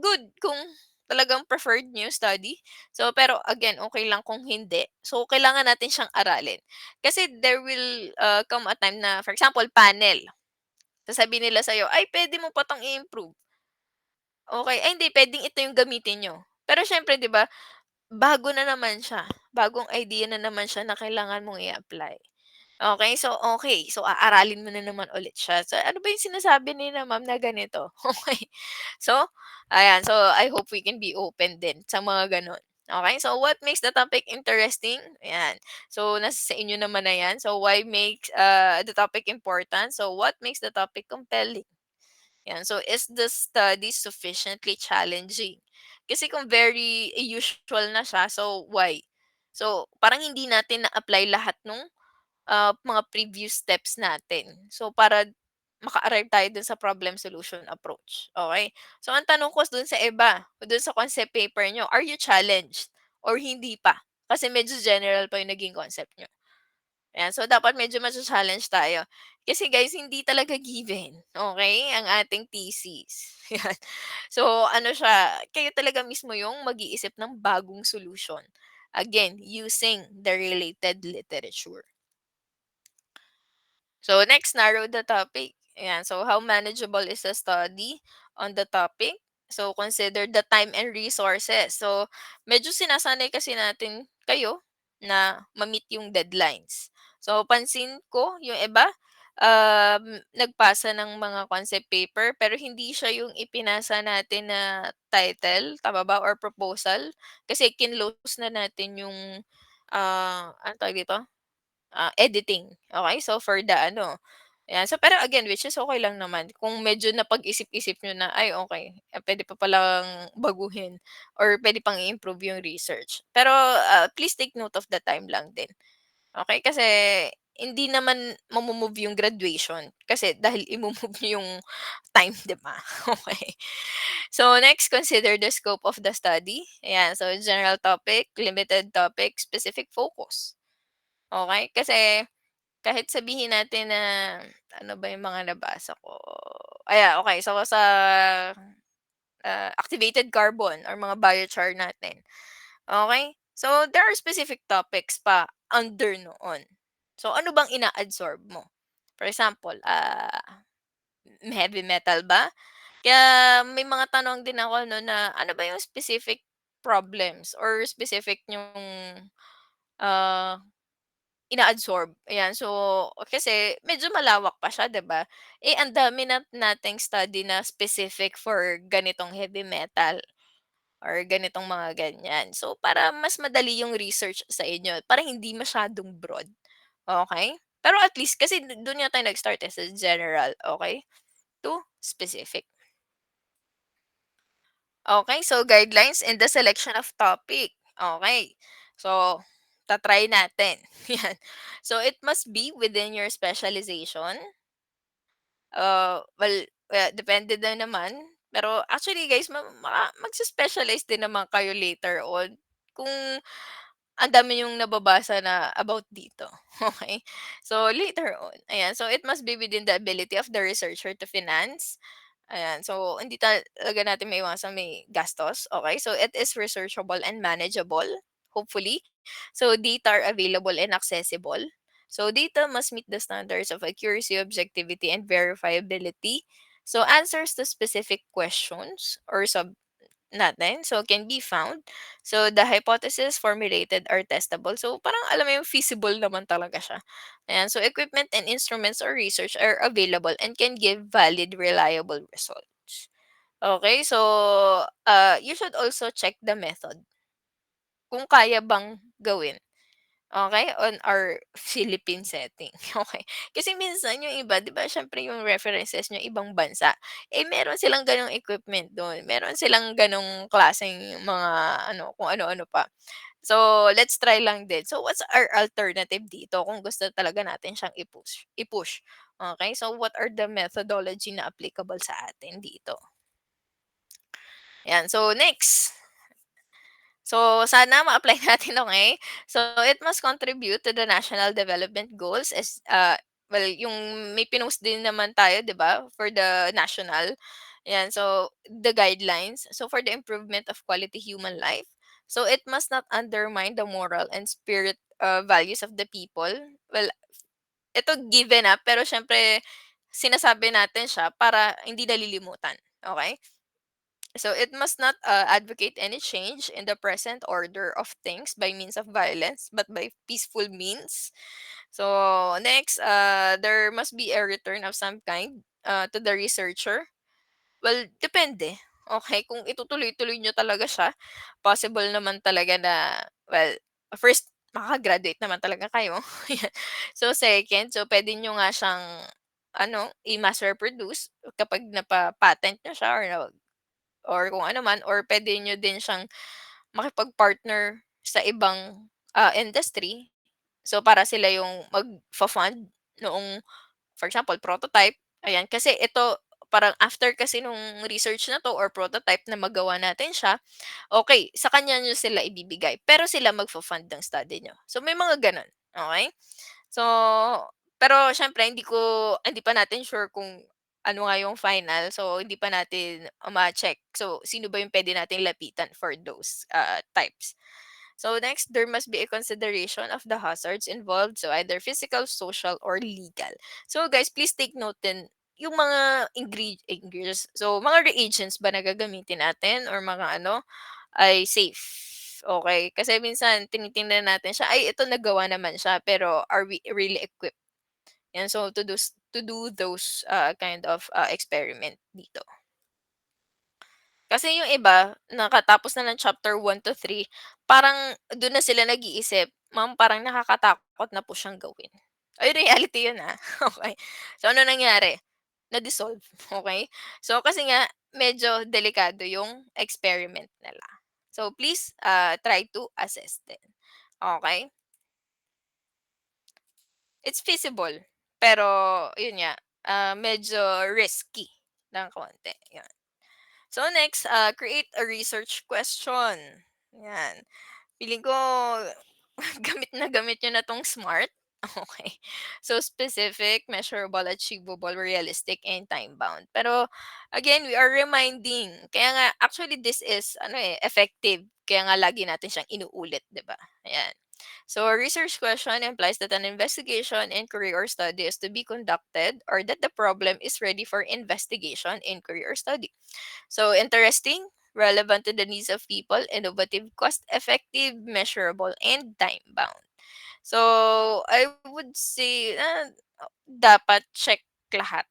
good kung talagang preferred niyo yung study. So, pero again, okay lang kung hindi. So, kailangan natin siyang aralin. Kasi there will come a time na, for example, panel. Sasabihin nila sa'yo, ay, pwede mo pa tong i-improve. Okay. Ay, hindi, pwedeng ito yung gamitin nyo. Pero syempre, di ba, bago na naman siya. Bagong idea na naman siya na kailangan mong i-apply. Okay, so okay. So, aaralin mo na naman ulit siya. So, ano ba yung sinasabi nila ma'am na ganito? Okay. So, ayan. So, I hope we can be open din sa mga gano'n. Okay, so what makes the topic interesting? Ayan. So, nasa sa inyo naman na yan. So, why makes the topic important? So, what makes the topic compelling? Yan. So, is the study sufficiently challenging? Kasi kung very usual na siya, so why? So, parang hindi natin na-apply lahat nung mga previous steps natin. So, para maka-arrive tayo dun sa problem solution approach. Okay? So, ang tanong ko dun sa iba, dun sa concept paper nyo, are you challenged? Or hindi pa? Kasi medyo general pa yung naging concept nyo. Ayan, so dapat medyo challenge tayo. Kasi guys, hindi talaga given, okay, ang ating thesis. Yan. So ano siya, kayo talaga mismo yung mag-iisip ng bagong solution. Again, using the related literature. So next, narrow the topic. Ayan, so how manageable is the study on the topic? So consider the time and resources. So medyo sinasanay kasi natin kayo na ma-meet yung deadlines. So pansin ko yung iba nagpasa ng mga concept paper pero hindi siya yung ipinasa natin na title, tama ba, or proposal kasi kinlose na natin yung ano tawag dito? Editing, okay. So, for the ano, ayan. So, pero again, which is okay lang naman kung medyo napag-isip-isip niyo na, "Ay okay, puwede pa palang baguhin or puwede pang i-improve yung research." Pero, please take note of the time lang din, okay. Kasi hindi naman mamu-move yung graduation kasi dahil imo-move niyo yung time, 'di ba? Okay. So, next, consider the scope of the study. Ayan, so general topic, limited topic, specific focus. Okay, kasi kahit sabihin natin na ano ba yung mga nabasa ko? Okay. So, sa activated carbon or mga biochar natin, okay. So, there are specific topics pa under noon. So, ano bang ina-absorb mo? For example, heavy metal ba? Kaya may mga tanong din ako 'no na ano ba yung specific problems or specific yung ah ina-absorb, ayan. So, kasi medyo malawak pa siya, 'di ba? Eh, ang dami na nating study na specific for ganitong heavy metal or ganitong mga ganyan. So, para mas madali yung research sa inyo, para hindi masyadong broad, okay. Pero at least kasi dun nga tayo nag-start, sa general, okay, to specific. Okay, so guidelines in the selection of topic. Okay. So, ta-try natin. Yan. So, it must be within your specialization. Well, depende na naman. Pero actually guys, magse-specialize din naman kayo later on. Kung ang dami yung nababasa na about dito, okay? So, later on, ayan. So, it must be within the ability of the researcher to finance. Ayan, so hindi talaga natin maiwasan may gastos, okay? So, it is researchable and manageable, hopefully. So, data are available and accessible. So, data must meet the standards of accuracy, objectivity, and verifiability. So, answers to specific questions or natin, so can be found. So, the hypothesis formulated are testable. So, parang alam mo yung feasible naman talaga siya. Ayan, so equipment and instruments or research are available and can give valid, reliable results. Okay, so you should also check the method kung kaya bang gawin. Okay, on our Philippine setting, okay. Kasi minsan yung iba 'di ba siyempre yung references niyo ibang bansa, eh, meron silang gano'ng equipment dun, meron silang gano'ng klaseng mga ano, kung ano-ano pa. So, let's try lang din. So, what's our alternative dito kung gusto talaga natin siyang i-push, okay. So, what are the methodology na applicable sa atin dito? Ayan, so next. So, sana ma-apply natin, okay? So, it must contribute to the national development goals as, well, yung may pinost din naman tayo, 'di ba, for the national. Yan, so the guidelines. So, for the improvement of quality human life. So, it must not undermine the moral and spirit values of the people. Well, ito given up, pero syempre sinasabi natin siya para hindi nalilimutan, okay. So it must not advocate any change in the present order of things by means of violence, but by peaceful means. So next, there must be a return of some kind to the researcher. Well, depende. Okay, kung itutuloy-tuloy nyo talaga siya, possible naman talaga na, well, first, makaka-graduate naman talaga kayo. Yan. So, second, so pwede nyo nga siyang, ano, i-mass reproduce kapag napa-patent nyo siya or kung ano man or puwede niyo din siyang makipag-partner sa ibang, industry. So, para sila yung magfa-fund noong, for example, prototype, ayan. Kasi ito, parang after kasi nung research na 'to or prototype na magawa natin siya, okay sa kanya niyo sila ibibigay, pero sila magfa-fund ng study niyo. So, may mga gano'n, okey? So, pero siyempre hindi pa natin sure kung ano nga yung final. So, hindi pa natin ma-check. So, sino ba yung puwede nating lapitan for those, types. So, next, there must be a consideration of the hazards involved. So, either physical, social, or legal. So, guys, please take note din yung mga ingredients. So, mga reagents ba na gagamitin natin or mga ano, ay safe. Okay, kasi minsan tinitingnan natin siya, ay ito nagawa naman siya, pero are we really equipped? Yan, so to do those, kind of, experiment dito. Kasi yung iba nakatapos na ng chapter 1 to 3 parang dun na sila nag-iisip, "Ma'am, parang nakakatakot na po siyang gawin." Ay, reality yun, okey. So, ano nangyari? Na-dissolve, okey? So, kasi nga medyo delikado yung experiment nila. So, please, try to assess din, okey? It's feasible, pero yun nga, medyo risky ng konti, yun. So next, create a research question. Yan. Feeling ko gamit na gamit niyo na 'tong SMART. Okay. So specific, measurable, achievable, realistic, and time-bound. Pero again, we are reminding. Kaya nga actually this is ano, eh, effective. Kaya nga lagi natin siyang inuulit, 'di ba? Ayan. So a research question implies that an investigation, inquiry, or study is to be conducted or that the problem is ready for investigation, inquiry, or study. So interesting, relevant to the needs of people, innovative, cost-effective, measurable, and time-bound. So I would say dapat check lahat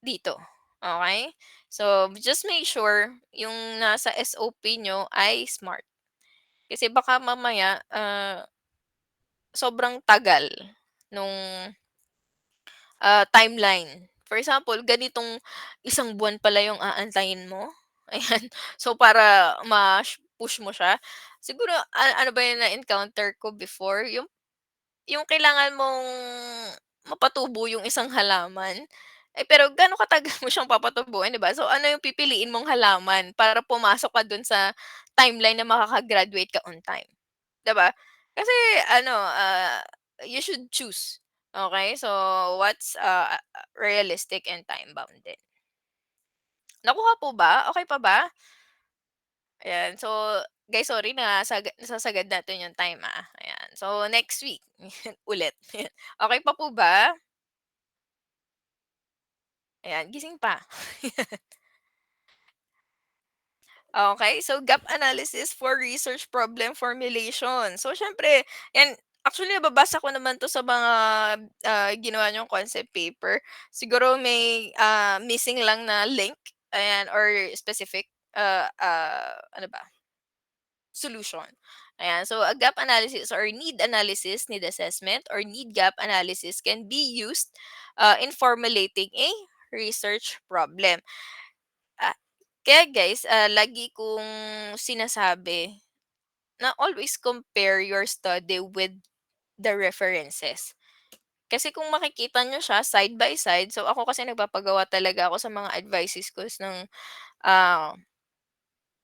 dito. Okay? So just make sure yung nasa SOP nyo ay smart. Kasi baka mamaya sobrang tagal nung timeline. For example, ganitong isang buwan pala yung aantayin mo, ayan. So, para push mo siya, siguro ano ba yung na-encounter ko before, yung kailangan mong mapatubo yung isang halaman, eh, pero gaano katagal mo siyang papatubuin, 'di ba? So, ano yung pipiliin mong halaman para pumasok ka dun sa timeline na makaka-graduate ka on time. 'di ba? Kasi ano, you should choose, okay? So, what's, realistic and time-bound din. Nakuha po ba? Okay pa ba? Ayan. So, guys, sorry nasasagad natin yung time, Ayan. So, next week ulit. Okay pa po ba? Ayan, gising pa. Okay, so gap analysis for research problem formulation. So siyempre, yan actually nababasa ko naman 'to sa mga, ginawa niyong concept paper. Siguro may, missing lang na link, ayan, or specific, ano ba, solution. Ayan, so a gap analysis or need assessment or need gap analysis can be used, in formulating a research problem. Ah, Kaya guys, lagi kong sinasabi na always compare your study with the references. Kasi kung makikita nyo siya side by side, so ako kasi nagpapagawa talaga ako sa mga advices ko ng ah,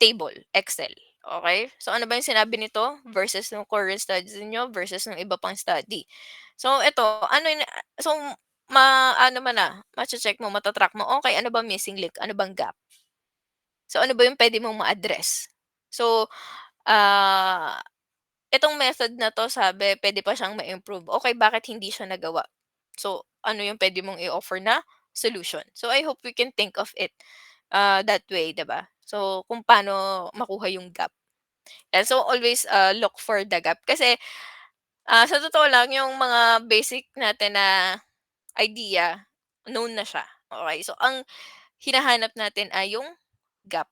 table, Excel. Okay? So ano ba yung sinabi nito versus ng current studies niyo versus ng iba pang study. So ito, ano yun, so ano man mache-check mo, mata-track mo, okay, ano ba missing link, ano bang gap? So, ano ba yung puwede mong ma-address? So, ah, itong method na 'to sabi puwede pa siyang ma-improve. Okey, bakit hindi siya nagawa? So, ano yung puwede mong i-offer na solution? So, I hope we can think of it, that way, 'di ba? So, kung paano makuha yung gap. And so, always, look for the gap kasi, sa totoo lang yung mga basic natin na idea, known na siya, okey? So, ang hinahanap natin ay yung gap.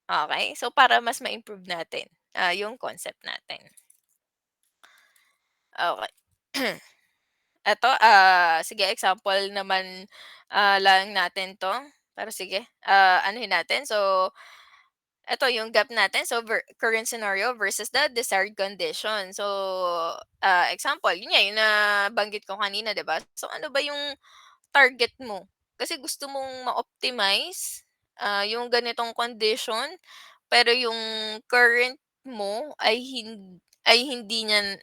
Okay, so para mas ma-improve natin, yung concept natin. Okay. Eto, sige example naman, lang natin 'to, pero sige, anuhin natin. So, eto yung gap natin, so current scenario versus the desired condition. So, example, yun nga, yung nabanggit ko kanina, 'di ba? So, ano ba yung target mo? Kasi gusto mong ma-optimize, yung ganitong condition, pero yung current mo ay hindi niya,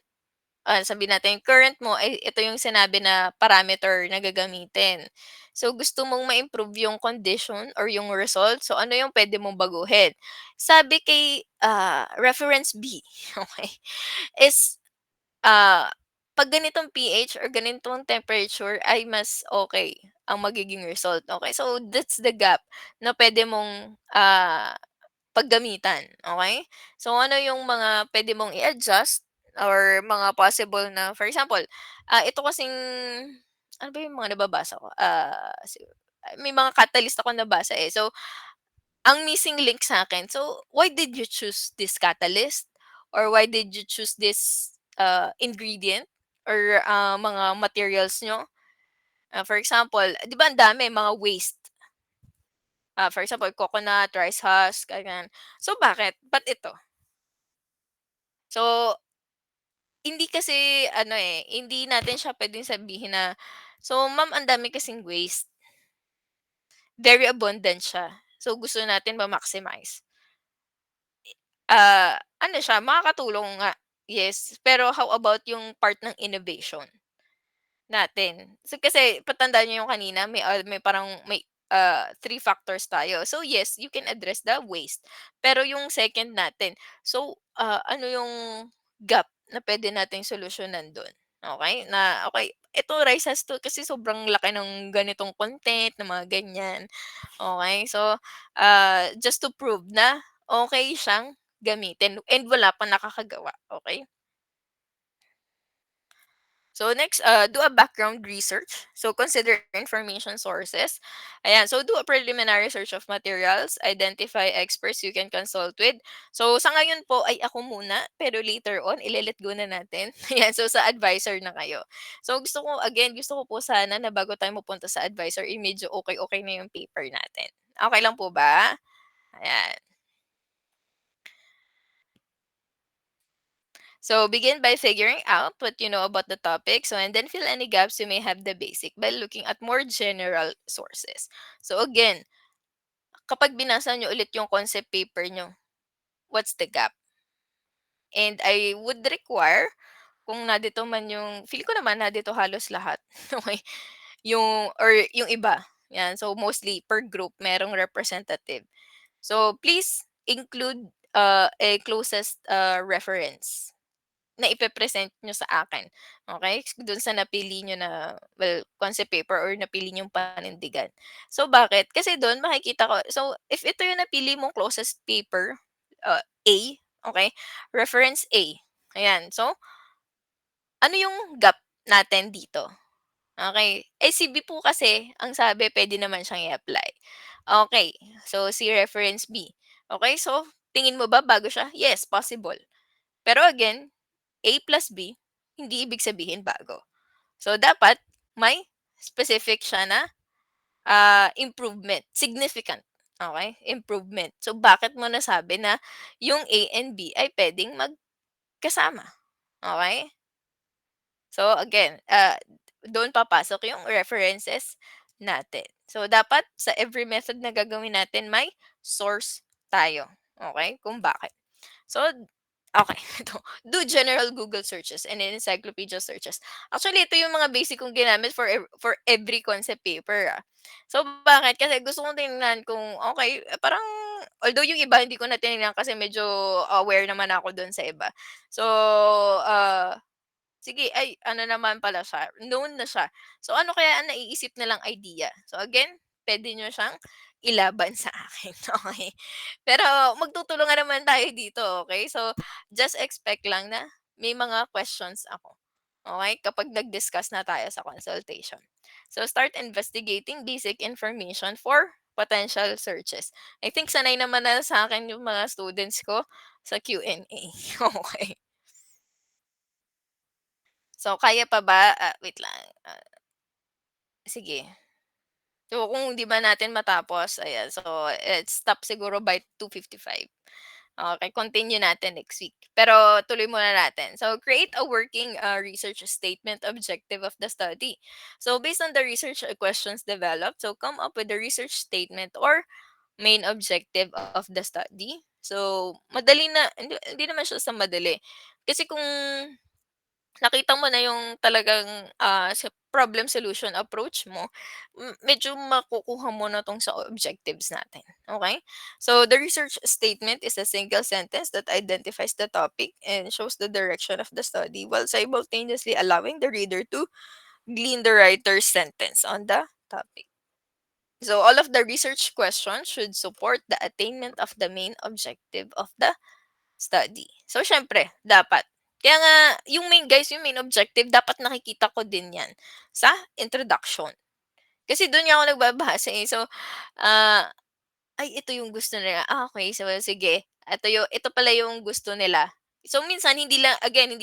sabihin natin current mo ay ito yung sinabi na parameter na gagamitin. So, gusto mong ma-improve yung condition or yung result, so ano yung puwede mong baguhin? Sabi kay, reference B, okay, is, ah, 'pag ganitong pH or ganitong temperature ay mas okay ang magiging result, okay. So, that's the gap na puwede mong, paggamitan, okay? So, ano yung mga puwede mong i-adjust or mga possible na for example, ito kasing ano ba yung mga nababasa ko, may mga catalyst akong nabasa, eh. So, ang missing link sa akin, so why did you choose this catalyst or why did you choose this, ingredient or, mga materials niyo? For example, 'di ba ang dami mga waste, for example, coconut, rice husk, ganyan. So, bakit? Ba't ito? So, hindi kasi ano, hindi natin siya puwedeng sabihin na, "So ma'am ang dami kasing waste." Very abundant siya. So, gusto natin ma-maximize. Ano siya, makakatulong nga, yes. Pero how about yung part ng innovation natin? So, kasi patandaan niyo yung kanina may parang may, 3 factors tayo. So, yes, you can address the waste. Pero yung second natin, so, ano yung gap na puwede nating solusyonan dun, okey? Na okey, ito rice has to kasi sobrang laki ng ganitong content, ng mga ganyan, okey? So, just to prove na okey siyang gamitin and wala pang nakakagawa, okey? So next, do a background research. So consider information sources. Ayan, so do a preliminary search of materials, identify experts you can consult with. So sa ngayon po ay ako muna, pero later on ile-let go na natin. Ayan, so sa advisor na kayo. So gusto ko po sana na bago tayo mapunta sa advisor, eh, medyo okay-okay na yung paper natin. Okay lang po ba? Ayan. So begin by figuring out what you know about the topic. So and then fill any gaps you may have the basic by looking at more general sources. So again, kapag binasa nyo ulit yung concept paper nyo, what's the gap? And I would require kung nandito man yung feel ko naman nandito halos lahat, okey, yung iba, 'yan. So, mostly per group merong representative. So, please include, a closest, reference na ipe-present niyo sa akin, okey? Do'n sa napili niyo na, well, concept paper or napili niyong panindigan. So, bakit? Kasi do'n makikita ko so, if ito yung napili mong closest paper, A, okey, reference A, ayan. So, ano yung gap natin dito? Okey. Eh, si B po kasi ang sabi puwede naman siyang i-apply. Okey, so si reference B. Okey, so tingin mo ba bago siya? Yes, possible. Pero again, A plus B, hindi ibig sabihin bago. So dapat may specific siya na, improvement, significant, okey, improvement. So bakit mo nasabi na yung A and B ay puwedeng magkasama, okey? So again, doon papasok yung references natin. So dapat sa every method na gagawin natin may source tayo, okay? Kung bakit. So okay, ito, do general Google searches and encyclopedia searches. Actually, ito yung mga basic kong ginamit for every concept paper, ah. So bakit? Kasi gusto kong tingnan kung okay, parang although yung iba hindi ko na tinignan kasi medyo aware naman ako dun sa iba. So, sige, ay ano naman pala siya, known na siya. So ano kaya ang naiisip nilang idea? So again, puwede niyo siyang ilaban sa akin, okey? Pero magtutulungan naman tayo dito, okay? So just expect lang na may mga questions ako, okay? Kapag nag-discuss na tayo sa consultation. So start investigating basic information for potential searches. I think sanay naman na sa akin yung mga students ko sa Q&A, okey. So, kaya pa ba wait lang, sige. So, kung hindi ba natin matapos, ayan, so let's stop siguro by 2:55. Okay, continue natin next week. Pero tuloy muna natin. So, create a working research statement objective of the study. So, based on the research questions developed, so come up with the research statement or main objective of the study. So, madali na, hindi naman siya sa madali. Kasi kung nakita mo na yung talagang, sa problem solution approach mo, medyo makukuha mo na 'tong sa objectives natin, okay? So, the research statement is a single sentence that identifies the topic and shows the direction of the study while simultaneously allowing the reader to glean the writer's sentence on the topic. So, all of the research questions should support the attainment of the main objective of the study. So, siyempre dapat. Kaya nga yung yung main objective dapat nakikita ko din 'yan sa introduction. Kasi dun nga ako nagbabase, eh. So, ah, ay ito yung gusto nila, okey. So, sige, ito pala yung gusto nila. So, minsan hindi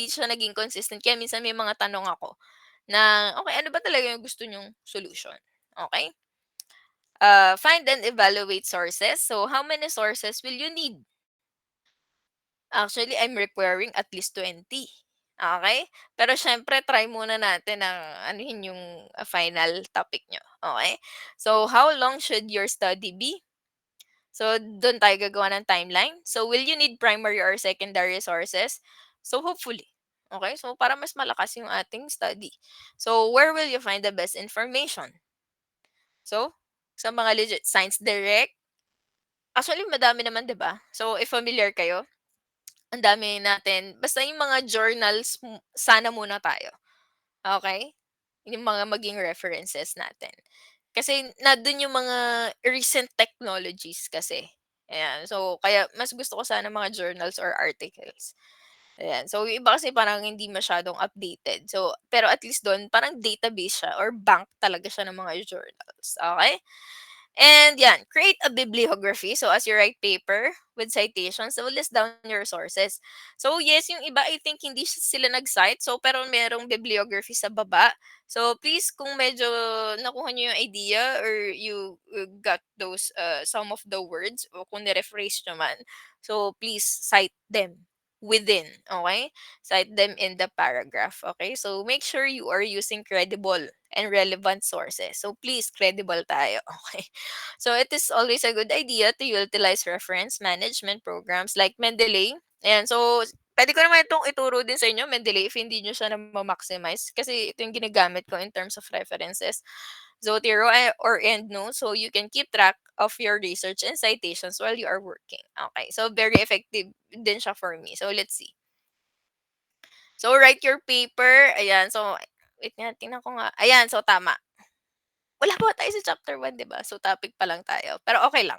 siya naging consistent kaya minsan may mga tanong ako na, okey, ano ba talaga yung gusto niyong solution, okey? Find and evaluate sources. So, how many sources will you need? Actually, I'm requiring at least 20, okay? Pero siyempre try muna natin na anuhin yung, final topic niyo, okay? So, how long should your study be? So, dun tayo gagawa ng timeline. So, will you need primary or secondary sources? So, hopefully. Okay? So, para mas malakas yung ating study. So, where will you find the best information? So, sa mga legit Science Direct, actually madami naman 'di ba? So, if familiar kayo, ang dami natin basta yung mga journals sana muna tayo, okay. Yung mga maging references natin. Kasi nandun yung mga recent technologies kasi, ayan. So, kaya mas gusto ko sana mga journals or articles, ayan. So, yung iba kasi parang hindi masyadong updated. So, pero at least dun parang database siya or bank talaga siya ng mga journals, okay. And yan, create a bibliography. So as you write paper with citations, so list down your sources. So yes, yung iba I think hindi sila nag-cite. So pero merong bibliography sa baba. So please kung medyo nakuha niyo yung idea or you got those some of the words o kung ni-rephrase nyo man. So please cite them within, okay? Cite them in the paragraph, okay? So make sure you are using credible and relevant sources. So please credible tayo, okay? So it is always a good idea to utilize reference management programs like Mendeley. And so puwede ko naman itong ituro din sa inyo, Mendeley, if hindi niyo siya nama-maximize kasi ito yung ginagamit ko in terms of references. Zotero or EndNote, so you can keep track of your research and citations while you are working. Okay, so very effective din siya for me. So let's see. So write your paper, ayan. So wait nga, tingnan ko nga. Ayan, so tama. Wala pa tayo sa chapter 1, 'di ba? So topic pa lang tayo, pero okay lang.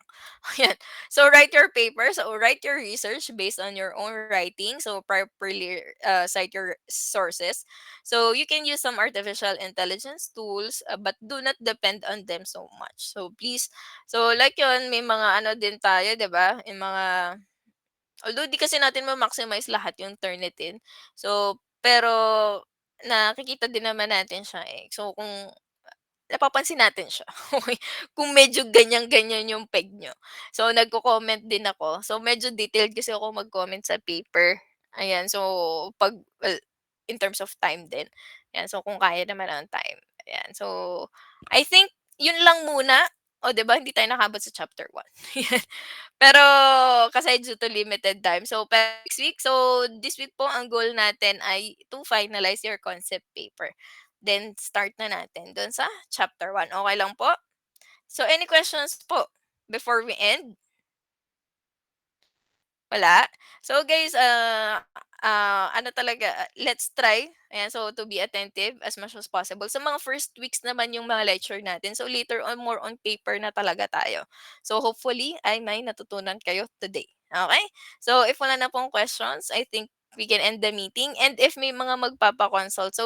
Ayan. So write your paper, so write your research based on your own writing, so properly cite your sources. So you can use some artificial intelligence tools, but do not depend on them so much. So please, so like 'yun, may mga ano din tayo, 'di ba? Yung mga although di kasi natin ma-maximize lahat yung Turnitin. So, pero nakikita din naman natin siya, eh. So kung napapansin natin siya, okey. Kung medyo ganyan-ganyan yung peg niyo. So, nagko-comment din ako. So, medyo detailed kasi ako mag-comment sa paper, ayan. So, 'pag well, in terms of time din, ayan. So, kung kaya naman ng time, ayan. So, I think yun lang muna. Oh, 'di ba hindi tayo nakaabot sa chapter 1, ayan. Pero kasi due to limited time, so next week, so this week po ang goal natin ay to finalize your concept paper. Then start na natin dun sa chapter 1, okey lang po? So any questions po before we end? Wala? So guys, ano talaga, let's try, ayan, so to be attentive as much as possible. Sa mga first weeks naman yung mga lecture natin, so later on more on paper na talaga tayo. So hopefully ay may natutunan kayo today, okay? So if wala na pong questions, I think we can end the meeting, and if may mga magpapa-consult, so